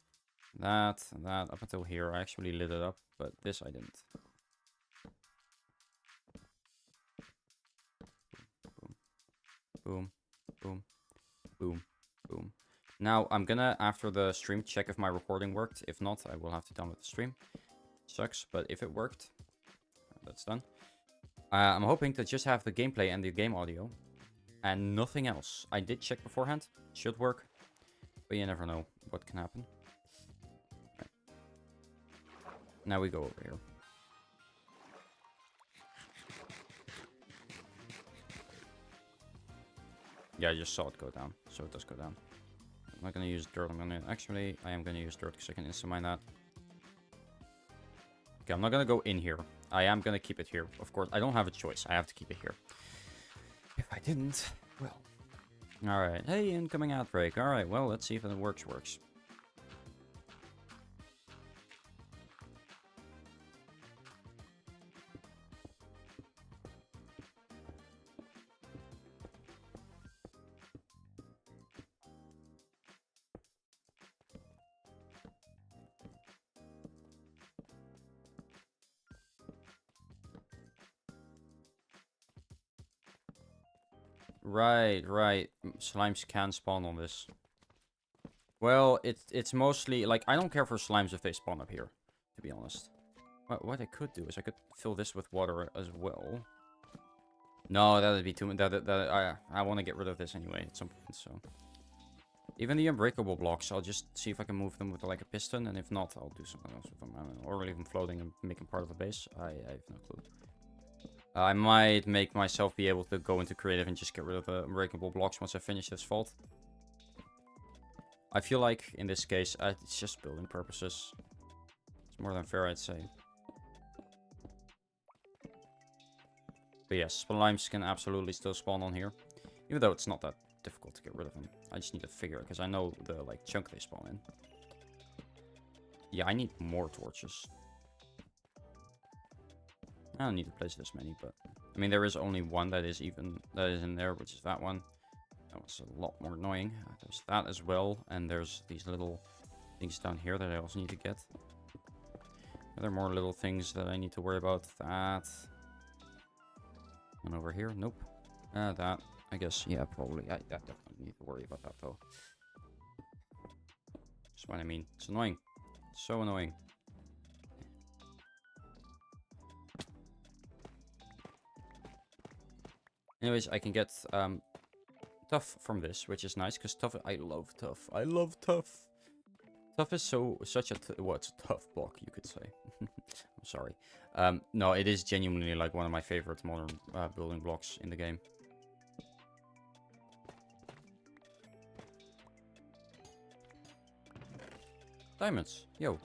S1: That, and that. Up until here, I actually lit it up, but this I didn't. Boom, boom, boom, boom. Now, I'm gonna, after the stream, check if my recording worked. If not, I will have to download the stream. Sucks, but if it worked, that's done. I'm hoping to just have the gameplay and the game audio, and nothing else. I did check beforehand. Should work. But you never know what can happen. Right. Now we go over here. Yeah, I just saw it go down. So it does go down. I'm not going to use dirt. Actually, I am going to use dirt because I can insta mine that. Okay, I'm not going to go in here. I am going to keep it here. Of course, I don't have a choice. I have to keep it here. If I didn't, well... Alright, hey, incoming outbreak. Alright, well, let's see if it works. Right. Slimes can spawn on this. Well, it's mostly, like, I don't care for slimes if they spawn up here, to be honest. What I could do is I could fill this with water as well. No, that would be too much. I want to get rid of this anyway at some point, so. Even the unbreakable blocks, I'll just see if I can move them with, like, a piston, and if not, I'll do something else with them. I mean, or leave them floating and make them part of the base. I have no clue. I might make myself be able to go into creative and just get rid of the unbreakable blocks once I finish this vault. I feel like, in this case, it's just building purposes. It's more than fair, I'd say. But yes, slimes can absolutely still spawn on here. Even though it's not that difficult to get rid of them. I just need to figure it, because I know the, like, chunk they spawn in. Yeah, I need more torches. I don't need to place this many, but... I mean, there is only one that is in there, which is that one. That was a lot more annoying. There's that as well, and there's these little things down here that I also need to get. Are there more little things that I need to worry about? That... And over here? Nope. That. I guess, yeah, probably. I definitely need to worry about that, though. That's what I mean. It's annoying. It's so annoying. Anyways, I can get tough from this, which is nice, because tough... I love tough. I love tough. Tough is such a... Well, it's a tough block, you could say. Sorry. No, it is genuinely like one of my favorite modern building blocks in the game. Diamonds. Yo.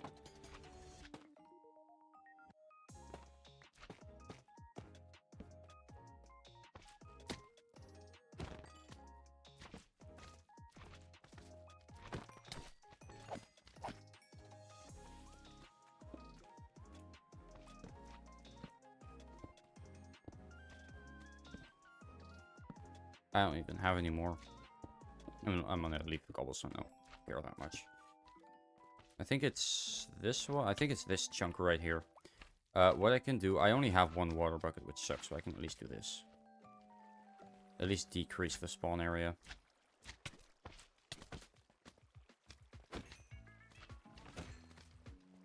S1: I don't even have any more. I'm gonna leave the cobblestone. I don't care that much. I think it's this one. I think it's this chunk right here. What I can do, I only have one water bucket, which sucks, so I can at least do this. At least decrease the spawn area.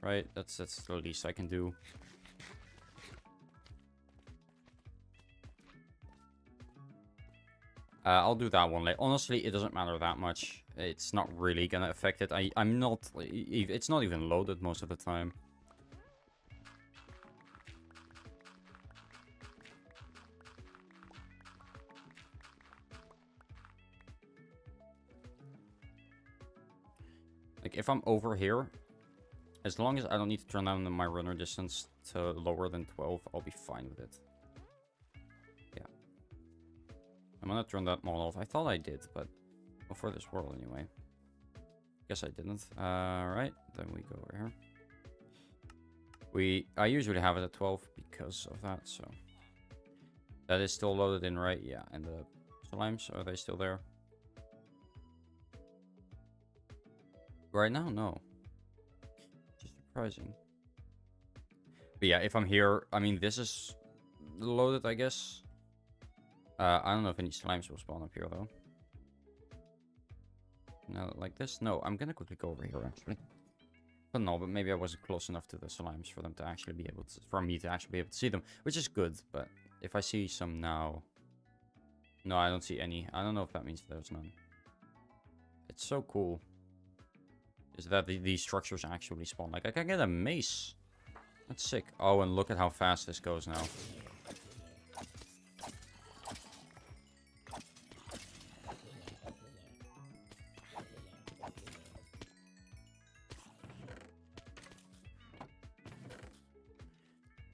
S1: Right, that's the least I can do. I'll do that one later. Honestly, it doesn't matter that much. It's not really gonna affect it. I'm not... It's not even loaded most of the time. Like, if I'm over here, as long as I don't need to turn down my runner distance to lower than 12, I'll be fine with it. Yeah. I'm gonna turn that mod off. I thought I did, but... Well, for this world, anyway. Guess I didn't. Right, then we go over here. I usually have it at 12 because of that, so... That is still loaded in, right? Yeah, and the slimes, are they still there? Right now, no. Just surprising. But yeah, if I'm here, I mean, this is loaded, I guess. I don't know if any slimes will spawn up here, though. No, like this? No, I'm gonna quickly go over here, actually. But no, but maybe I wasn't close enough to the slimes for them to actually be able to... For me to actually be able to see them, which is good, but if I see some now... No, I don't see any. I don't know if that means there's none. It's so cool. Is that these structures actually spawn. Like, I can get a mace. That's sick. Oh, and look at how fast this goes now.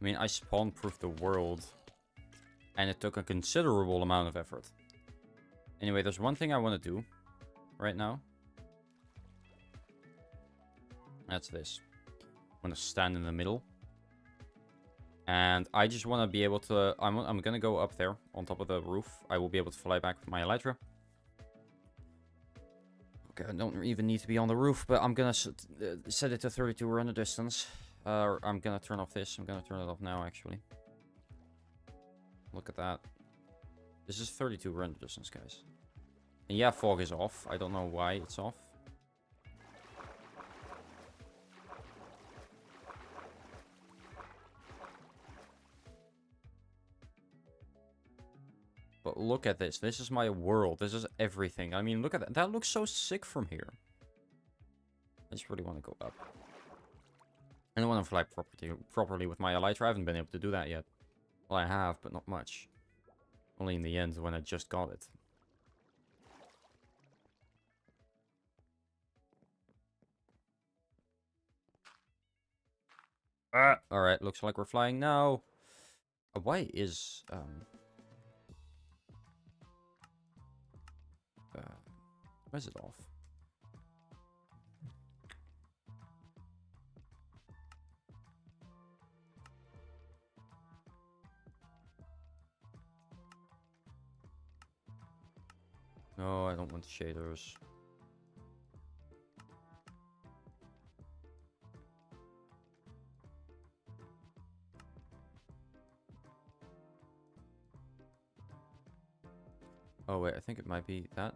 S1: I mean, I spawn-proofed the world. And it took a considerable amount of effort. Anyway, there's one thing I want to do right now. That's this. I want to stand in the middle. And I just want to be able to... I'm going to go up there on top of the roof. I will be able to fly back with my elytra. Okay, I don't even need to be on the roof, but I'm going to set it to 32 render distance. I'm going to turn off this. I'm going to turn it off now, actually. Look at that. This is 32 render distance, guys. And yeah, fog is off. I don't know why it's off. But look at this. This is my world. This is everything. I mean, look at that. That looks so sick from here. I just really want to go up. I don't want to fly properly with my elytra. I haven't been able to do that yet. Well, I have, but not much. Only in the end when I just got it. Alright, looks like we're flying now. Why is... why is it off? No, I don't want shaders. Oh wait, I think it might be that.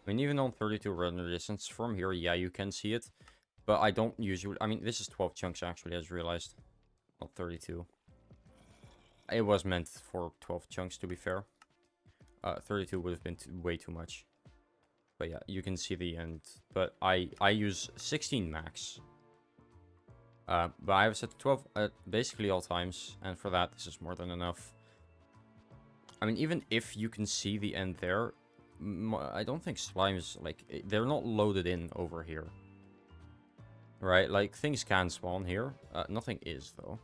S1: I mean, even on 32 render distance from here, yeah, you can see it. But I don't usually... I mean, this is 12 chunks, actually, as realized. Not 32. It was meant for 12 chunks, to be fair. 32 would have been way too much. But yeah, you can see the end. But I use 16 max. But I have set to 12 at basically all times. And for that, this is more than enough. I mean, even if you can see the end there, I don't think slimes, like, they're not loaded in over here. Right? Like, things can spawn here. Nothing is, though.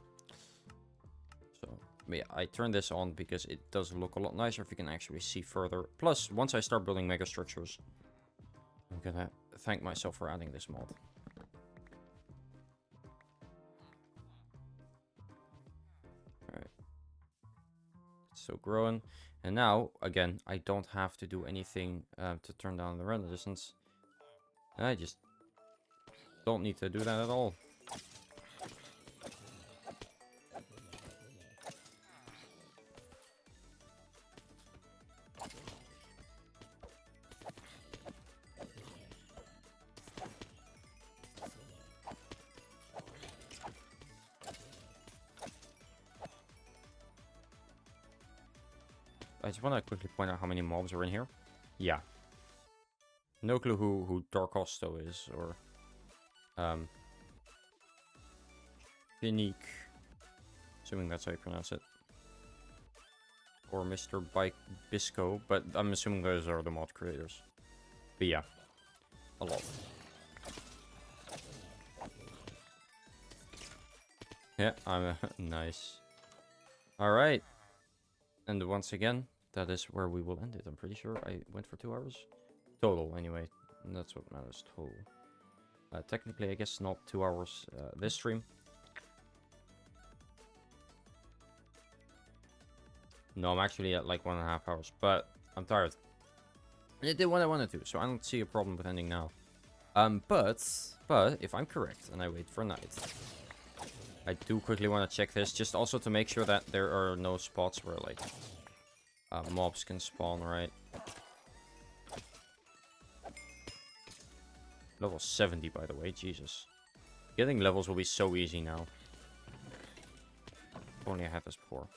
S1: So, yeah, I turn this on because it does look a lot nicer if you can actually see further. Plus, once I start building mega structures, I'm gonna thank myself for adding this mod. Alright. So growing. And now, again, I don't have to do anything to turn down the render distance. I just don't need to do that at all. I just want to quickly point out how many mobs are in here. Yeah. No clue who Darkosto is, or... Finique. Assuming that's how you pronounce it. Or Mr. Bisco, but I'm assuming those are the mod creators. But yeah. A lot. Yeah, I'm nice. Alright. And once again, that is where we will end it. I'm pretty sure I went for 2 hours. Total, anyway. And that's what matters, total. Technically, I guess not 2 hours this stream. No, I'm actually at like 1.5 hours, but I'm tired. And I did what I wanted to, so I don't see a problem with ending now. But if I'm correct, and I wait for night, I do quickly want to check this, just also to make sure that there are no spots where, like, mobs can spawn, right? Level 70, by the way, Jesus. Getting levels will be so easy now. If only I had this before.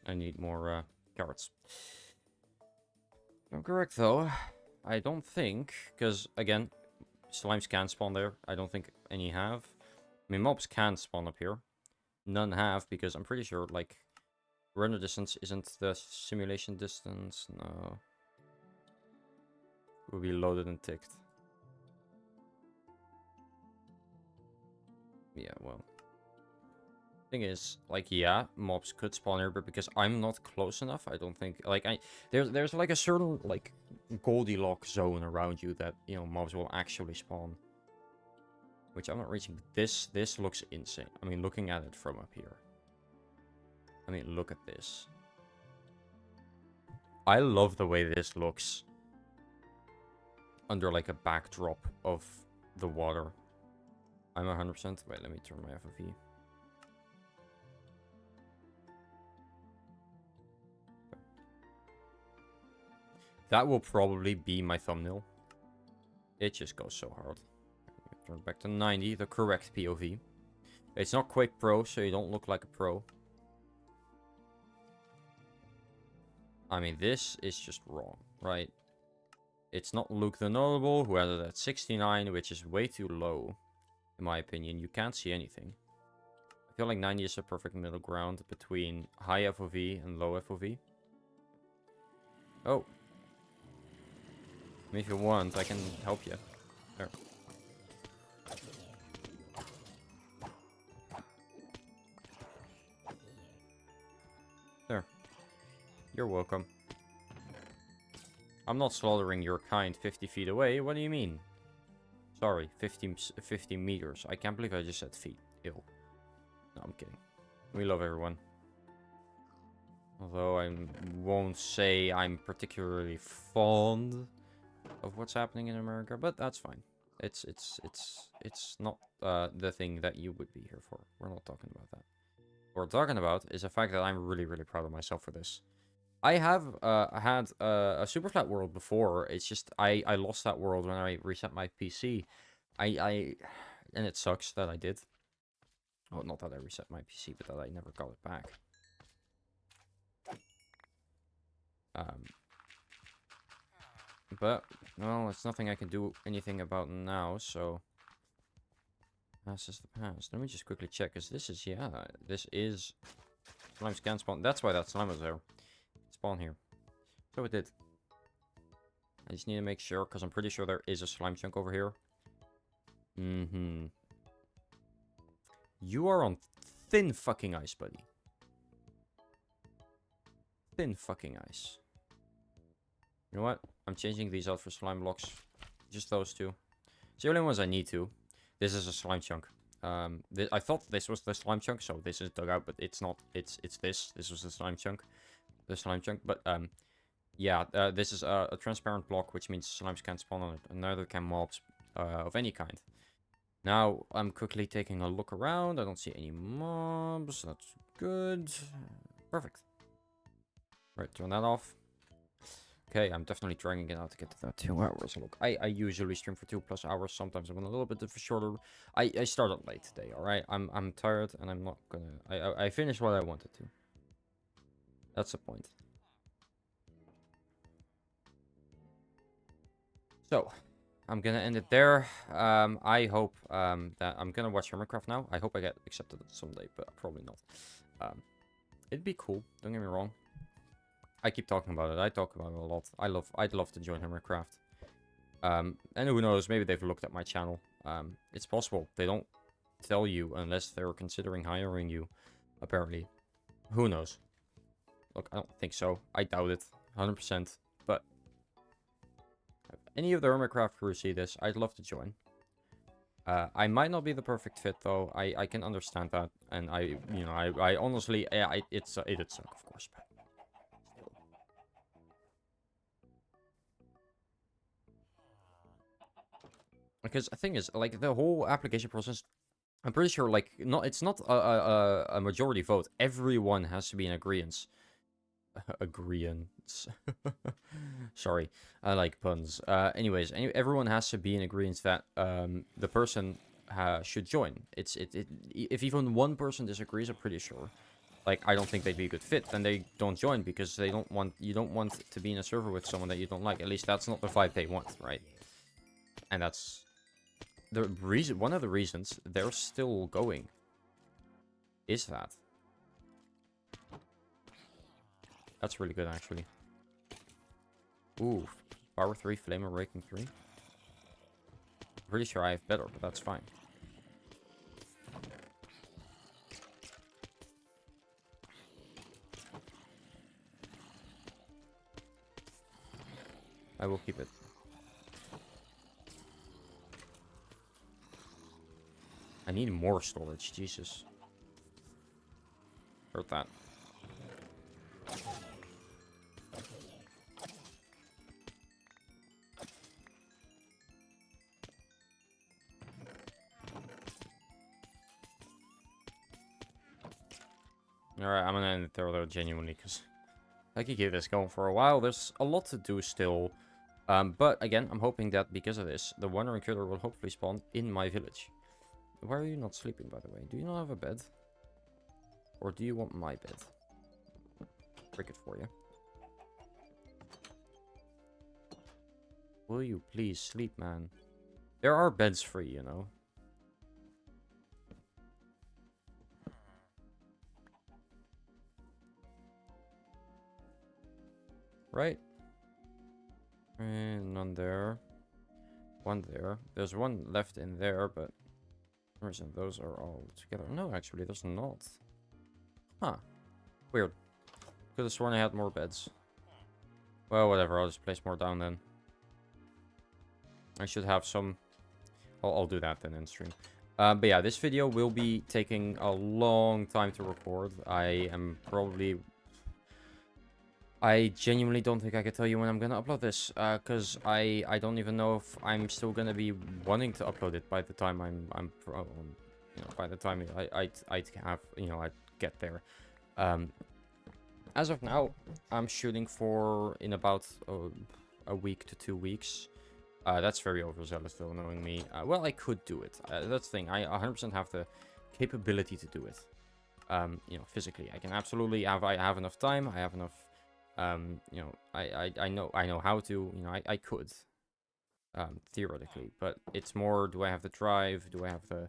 S1: I need more carrots. I'm correct, though. I don't think, because, again, slimes can spawn there. I don't think any have. I mean, mobs can spawn up here. None have, because I'm pretty sure, like, render distance isn't the simulation distance. No. It will be loaded and ticked. Yeah, well. Thing is, like, yeah, mobs could spawn here, but because I'm not close enough, I don't think, like, there's like a certain, like, Goldilocks zone around you that, you know, mobs will actually spawn. Which I'm not reaching, but this looks insane. I mean, looking at it from up here. I mean, look at this. I love the way this looks. Under, like, a backdrop of the water. I'm 100%. Wait, let me turn my FOV. That will probably be my thumbnail. It just goes so hard. Turn back to 90, the correct POV. It's not Quake Pro, so you don't look like a pro. I mean, this is just wrong, right? It's not Luke the Notable, who has it at 69, which is way too low, in my opinion. You can't see anything. I feel like 90 is a perfect middle ground between high FOV and low FOV. Oh. I mean, if you want, I can help you. There. There. You're welcome. I'm not slaughtering your kind 50 feet away. What do you mean? Sorry, 50 meters. I can't believe I just said feet. Ew. No, I'm kidding. We love everyone. Although I won't say I'm particularly fond of what's happening in America, but that's fine. It's not the thing that you would be here for. We're not talking about that. What we're talking about is the fact that I'm really, really proud of myself for this. I have had a Superflat world before. It's just I lost that world when I reset my PC. And it sucks that I did. Oh, not that I reset my PC, but that I never got it back. But, well, it's nothing I can do anything about now, so... Past is the past. Let me just quickly check, because this is, yeah, this is... Slimes can spawn. That's why that slime was there. Spawn here. So it did. I just need to make sure, because I'm pretty sure there is a slime chunk over here. You are on thin fucking ice, buddy. Thin fucking ice. You know what? I'm changing these out for slime blocks. Just those two. It's the only ones I need to. This is a slime chunk. I thought this was the slime chunk, so this is dug out, but it's not. It's this. This was the slime chunk. The slime chunk, but yeah, this is a transparent block, which means slimes can't spawn on it, and neither can mobs of any kind. Now, I'm quickly taking a look around. I don't see any mobs. That's good. Perfect. Right, turn that off. Okay, I'm definitely dragging it out to get to that 2 hours. Look, I usually stream for 2+ hours. Sometimes I'm a little bit shorter. I started late today, alright? I'm tired, and I'm not gonna... I finished what I wanted to. That's the point. So, I'm gonna end it there. I hope that I'm gonna watch Hermitcraft now. I hope I get accepted someday, but probably not. It'd be cool, don't get me wrong. I keep talking about it. I talk about it a lot. I'd love to join Hermitcraft. And who knows, maybe they've looked at my channel. It's possible. They don't tell you unless they're considering hiring you, apparently. Who knows? Look, I don't think so. I doubt it. 100%. But if any of the Hermitcraft crew see this, I'd love to join. I might not be the perfect fit, though. I can understand that. And I honestly, it'd suck, of course, but... Because the thing is, like, the whole application process, I'm pretty sure, like, it's not a majority vote. Everyone has to be in agreeance. Agreeance. Sorry, I like puns. Anyways, everyone has to be in agreeance that the person should join. If even one person disagrees, I'm pretty sure. Like, I don't think they'd be a good fit, then they don't join, because you don't want to be in a server with someone that you don't like. At least that's not the vibe they want, right? And that's the reason. One of the reasons they're still going is that. That's really good, actually. Ooh, power 3, flamer raking 3. Pretty sure I have better, but that's fine. I will keep it. I need more storage, Jesus. Heard that. Alright, I'm gonna end it there though, genuinely, because I could keep this going for a while. There's a lot to do still. But again, I'm hoping that because of this, the Wandering Killer will hopefully spawn in my village. Why are you not sleeping, by the way? Do you not have a bed? Or do you want my bed? Break it for you. Will you please sleep, man? There are beds free, you know. Right? And none there. One there. There's one left in there, but... For some reason, those are all together. No, actually, there's not. Huh. Weird. Could have sworn I had more beds. Well, whatever. I'll just place more down then. I should have some... I'll do that then in stream. But yeah, this video will be taking a long time to record. I am probably... I genuinely don't think I can tell you when I'm gonna upload this, cause I don't even know if I'm still gonna be wanting to upload it by the time by the time I'd have, I'd get there. As of now, I'm shooting for in about a week to 2 weeks. That's very overzealous though, knowing me. Well, I could do it. That's the thing. I 100% have the capability to do it. Physically, I can absolutely have. I have enough time. I have enough. I know how to. I could. Theoretically, but it's more. Do I have the drive? Do I have the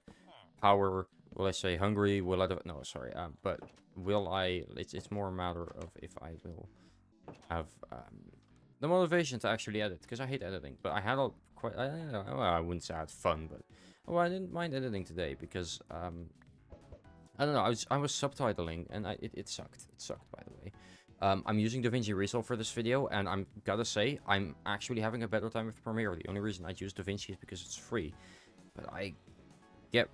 S1: power? Will I stay hungry? Will I? No, sorry. But will I? It's more a matter of if I will have the motivation to actually edit, because I hate editing. But I had quite. I wouldn't say I had fun, but I didn't mind editing today because I don't know. I was subtitling and it sucked. It sucked, by the way. I'm using DaVinci Resolve for this video, and I'm gotta say I'm actually having a better time with Premiere. The only reason I use DaVinci is because it's free, but I get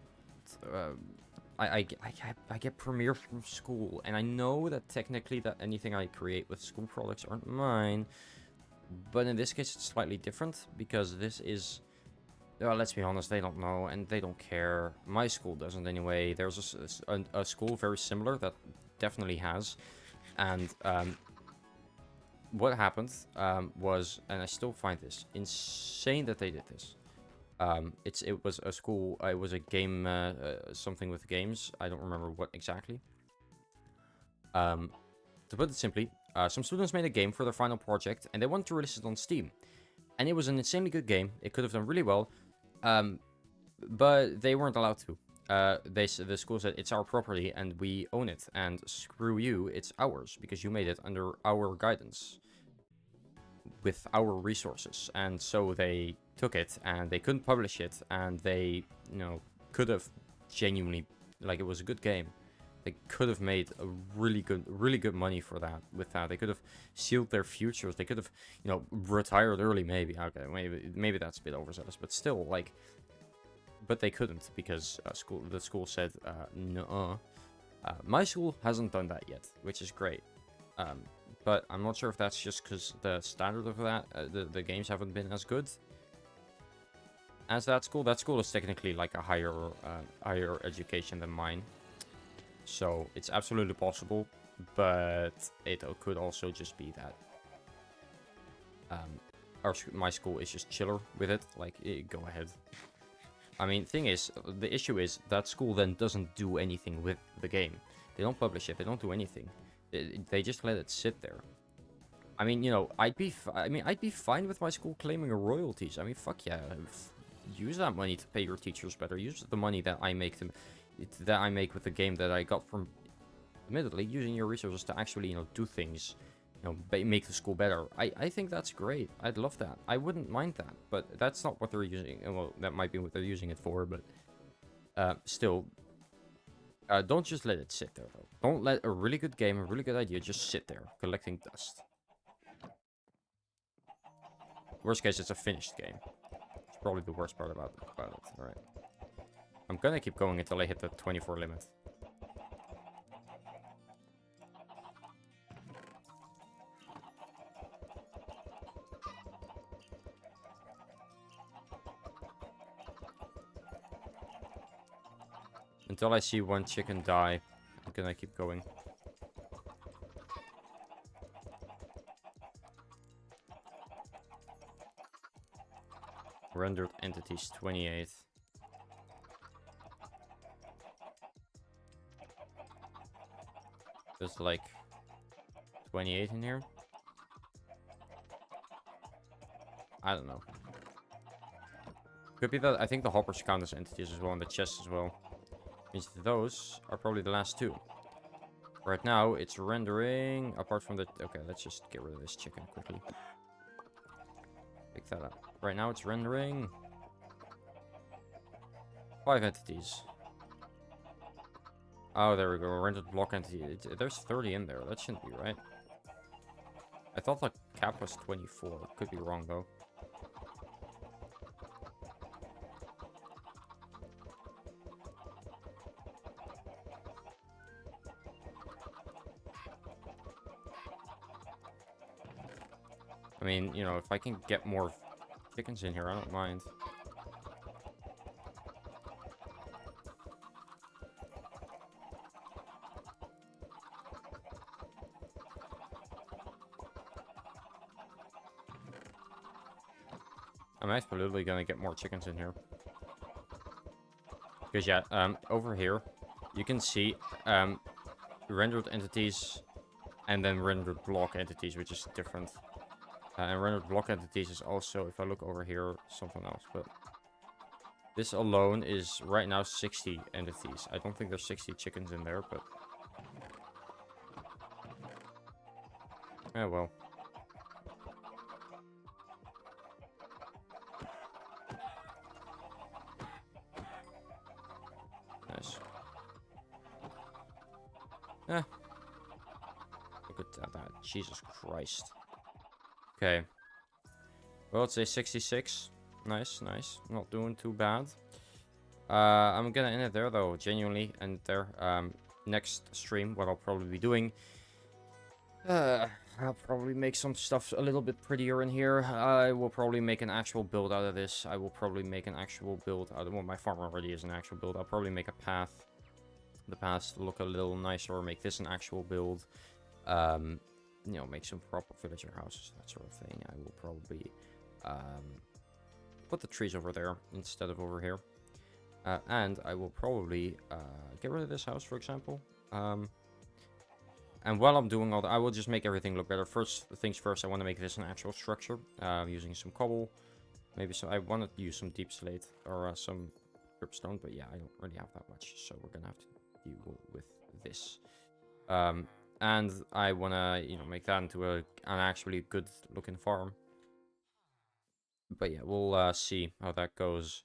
S1: I get Premiere from school, and I know that technically that anything I create with school products aren't mine, but in this case it's slightly different because this is. Well, let's be honest, they don't know, and they don't care. My school doesn't anyway. There's a school very similar that definitely has. And what happened was, and I still find this insane that they did this. It was a school, it was a game, something with games. I don't remember what exactly. To put it simply, some students made a game for their final project, and they wanted to release it on Steam. And it was an insanely good game. It could have done really well. But they weren't allowed to. The school said it's our property and we own it, and screw you, it's ours because you made it under our guidance with our resources. And so they took it and they couldn't publish it, and they could have genuinely, like, it was a good game. They could have made a really good money for that. With that, they could have sealed their futures. They could have, retired early. Maybe maybe that's a bit overzealous, but still, like, but they couldn't because the school said no. My school hasn't done that yet, which is great. But I'm not sure if that's just because the standard of that the games haven't been as good as that school. That school is technically like a higher education than mine. So it's absolutely possible, but it could also just be that my school is just chiller with it. Like, go ahead. I mean, the issue is that school then doesn't do anything with the game. They don't publish it. They don't do anything. They just let it sit there. I mean, I'd be fine with my school claiming royalties. I mean, fuck yeah. Use that money to pay your teachers better. Use the money that I make with the game that I got from, admittedly, using your resources to actually, do things, make the school better. I think that's great. I'd love that. I wouldn't mind that, but that's not what they're using. Well, that might be what they're using it for, but still, don't just let it sit there, though. Don't let a really good game, a really good idea just sit there, collecting dust. Worst case, it's a finished game. It's probably the worst part about it. Alright. I'm gonna keep going until I hit the 24 limit. Until I see one chicken die, I'm gonna keep going. Rendered entities 28. There's like 28 in here. I don't know. Could be that I think the hoppers count as entities as well, and the chests as well. Means those are probably the last two. Right now, it's rendering, apart from the... Okay, let's just get rid of this chicken quickly. Pick that up. Right now, it's rendering 5 entities. Oh, there we go. Rendered block entity. There's 30 in there. That shouldn't be right. I thought the cap was 24. Could be wrong, though. I mean, you know, if I can get more chickens in here, I don't mind. I'm absolutely gonna get more chickens in here. Because yeah, over here, you can see rendered entities and then rendered block entities, which is different. And rendered block entities is also, if I look over here, something else. But this alone is right now 60 entities. I don't think there's 60 chickens in there, but... oh well. Nice. Eh. Look at that. Jesus Christ. Okay. Well, let's say 66. Nice, nice. Not doing too bad. I'm gonna end it there, though. Genuinely end it there. Next stream, what I'll probably be doing... I'll probably make some stuff a little bit prettier in here. I will probably make an actual build out of this. I will probably make an actual build out of... well, my farm already is an actual build. I'll probably make a path. The paths look a little nicer, or make this an actual build. You know, make some proper villager houses, that sort of thing. I will probably put the trees over there instead of over here. And I will probably get rid of this house, for example. And while I'm doing all that, I will just make everything look better. First things first, I want to make this an actual structure. Using some cobble. Maybe some... I want to use some deep slate or some dripstone, but yeah, I don't really have that much. So we're going to have to deal with this. And I want to, you know, make that into an actually good looking farm. But yeah, we'll see how that goes.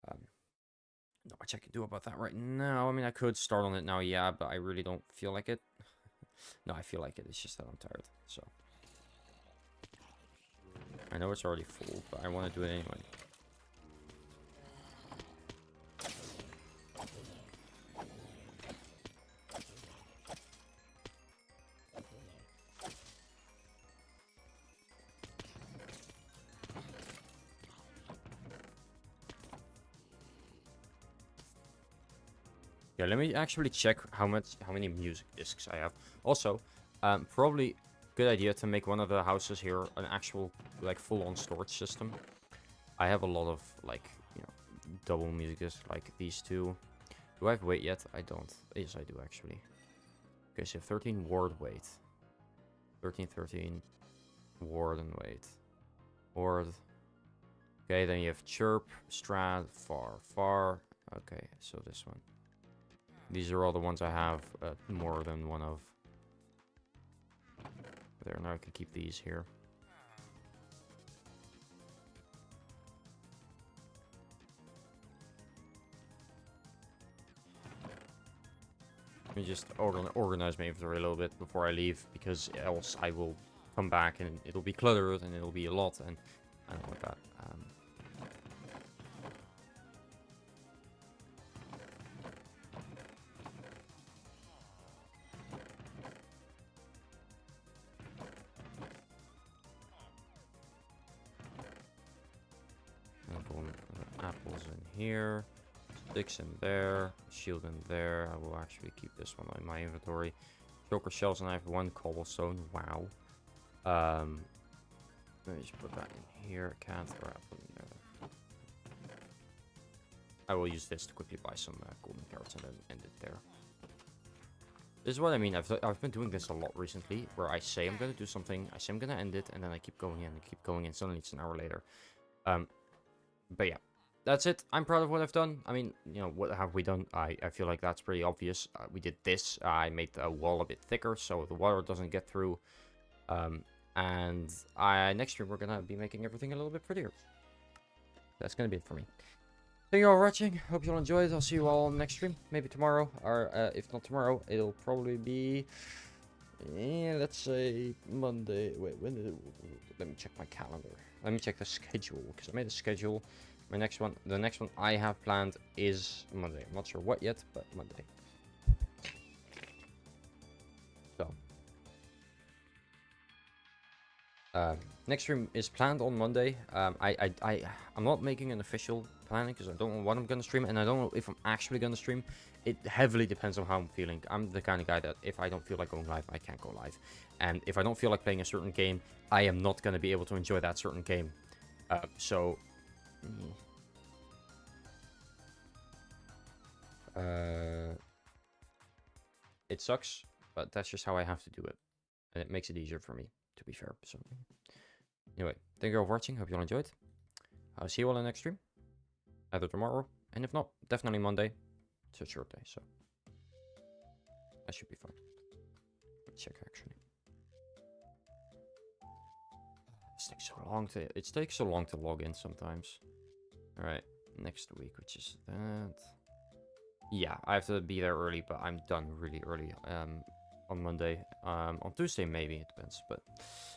S1: Not much I can do about that right now. I mean, I could start on it now, yeah, but I really don't feel like it. No, I feel like it. It's just that I'm tired, so. I know it's already full, but I want to do it anyway. Yeah, let me actually check how many music discs I have. Also, probably good idea to make one of the houses here an actual, like, full-on storage system. I have a lot of, like, you know, double music discs, like these two. Do I have weight yet? I don't. Yes, I do, actually. Okay, so 13 ward weight. 13, ward and weight. Ward. Okay, then you have chirp, strat, far. Okay, so this one. These are all the ones I have more than one of. There, now I can keep these here. Let me just organize my inventory a little bit before I leave, because else I will come back and it'll be cluttered and it'll be a lot, and I don't want that. Apples in here, sticks in there, shield in there. I will actually keep this one in my inventory. Joker shells, and I have 1 cobblestone. Wow. Let me just put that in here. Can't throw apple in there. I will use this to quickly buy some golden carrots and then end it there. This is what I mean. I've been doing this a lot recently, where I say I'm gonna do something, I say I'm gonna end it, and then I keep going in and keep going in. Suddenly it's an hour later. But yeah, that's it. I'm proud of what I've done. I mean, you know, what have we done? I feel like that's pretty obvious. We did this. I made the wall a bit thicker so the water doesn't get through. And next year we're gonna be making everything a little bit prettier. That's gonna be it for me. Thank you all for watching. Hope you all enjoyed. I'll see you all next stream. Maybe tomorrow, or if not tomorrow, it'll probably be... let's say Monday. Wait, when did it... Let me check my calendar. Let me check the schedule, because I made a schedule. The next one I have planned is Monday. I'm not sure what yet, but Monday. So Next stream is planned on Monday. I'm not making an official planning because I don't know what I'm gonna stream, and I don't know if I'm actually gonna stream. It heavily depends on how I'm feeling. I'm the kind of guy that if I don't feel like going live, I can't go live, and if I don't feel like playing a certain game, I am not gonna be able to enjoy that certain game. So. It sucks, but that's just how I have to do it, and it makes it easier for me, to be fair. So anyway, thank you all for watching. Hope you all enjoyed. I'll see you all in the next stream, either tomorrow, and if not, definitely Monday. It's a short day, so that should be fine. Let's check actually. It takes so long to log in sometimes. All right, next week, which is that. Yeah, I have to be there early, but I'm done really early on Monday. On Tuesday, maybe, it depends. But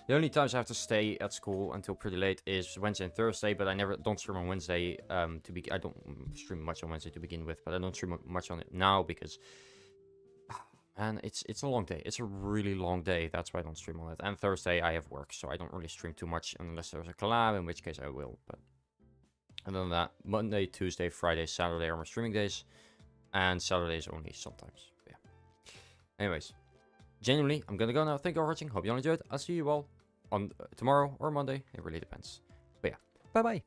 S1: the only times I have to stay at school until pretty late is Wednesday and Thursday, but I don't stream on Wednesday I don't stream much on Wednesday to begin with, but I don't stream much on it now because, man, it's a long day. It's a really long day. That's why I don't stream on it. And Thursday, I have work, so I don't really stream too much unless there's a collab, in which case I will. But other than that, Monday, Tuesday, Friday, Saturday are my streaming days. And Saturdays only sometimes. Yeah. Anyways, genuinely, I'm gonna go now. Thank you for watching. Hope you all enjoyed. I'll see you all on tomorrow or Monday. It really depends. But yeah, bye bye.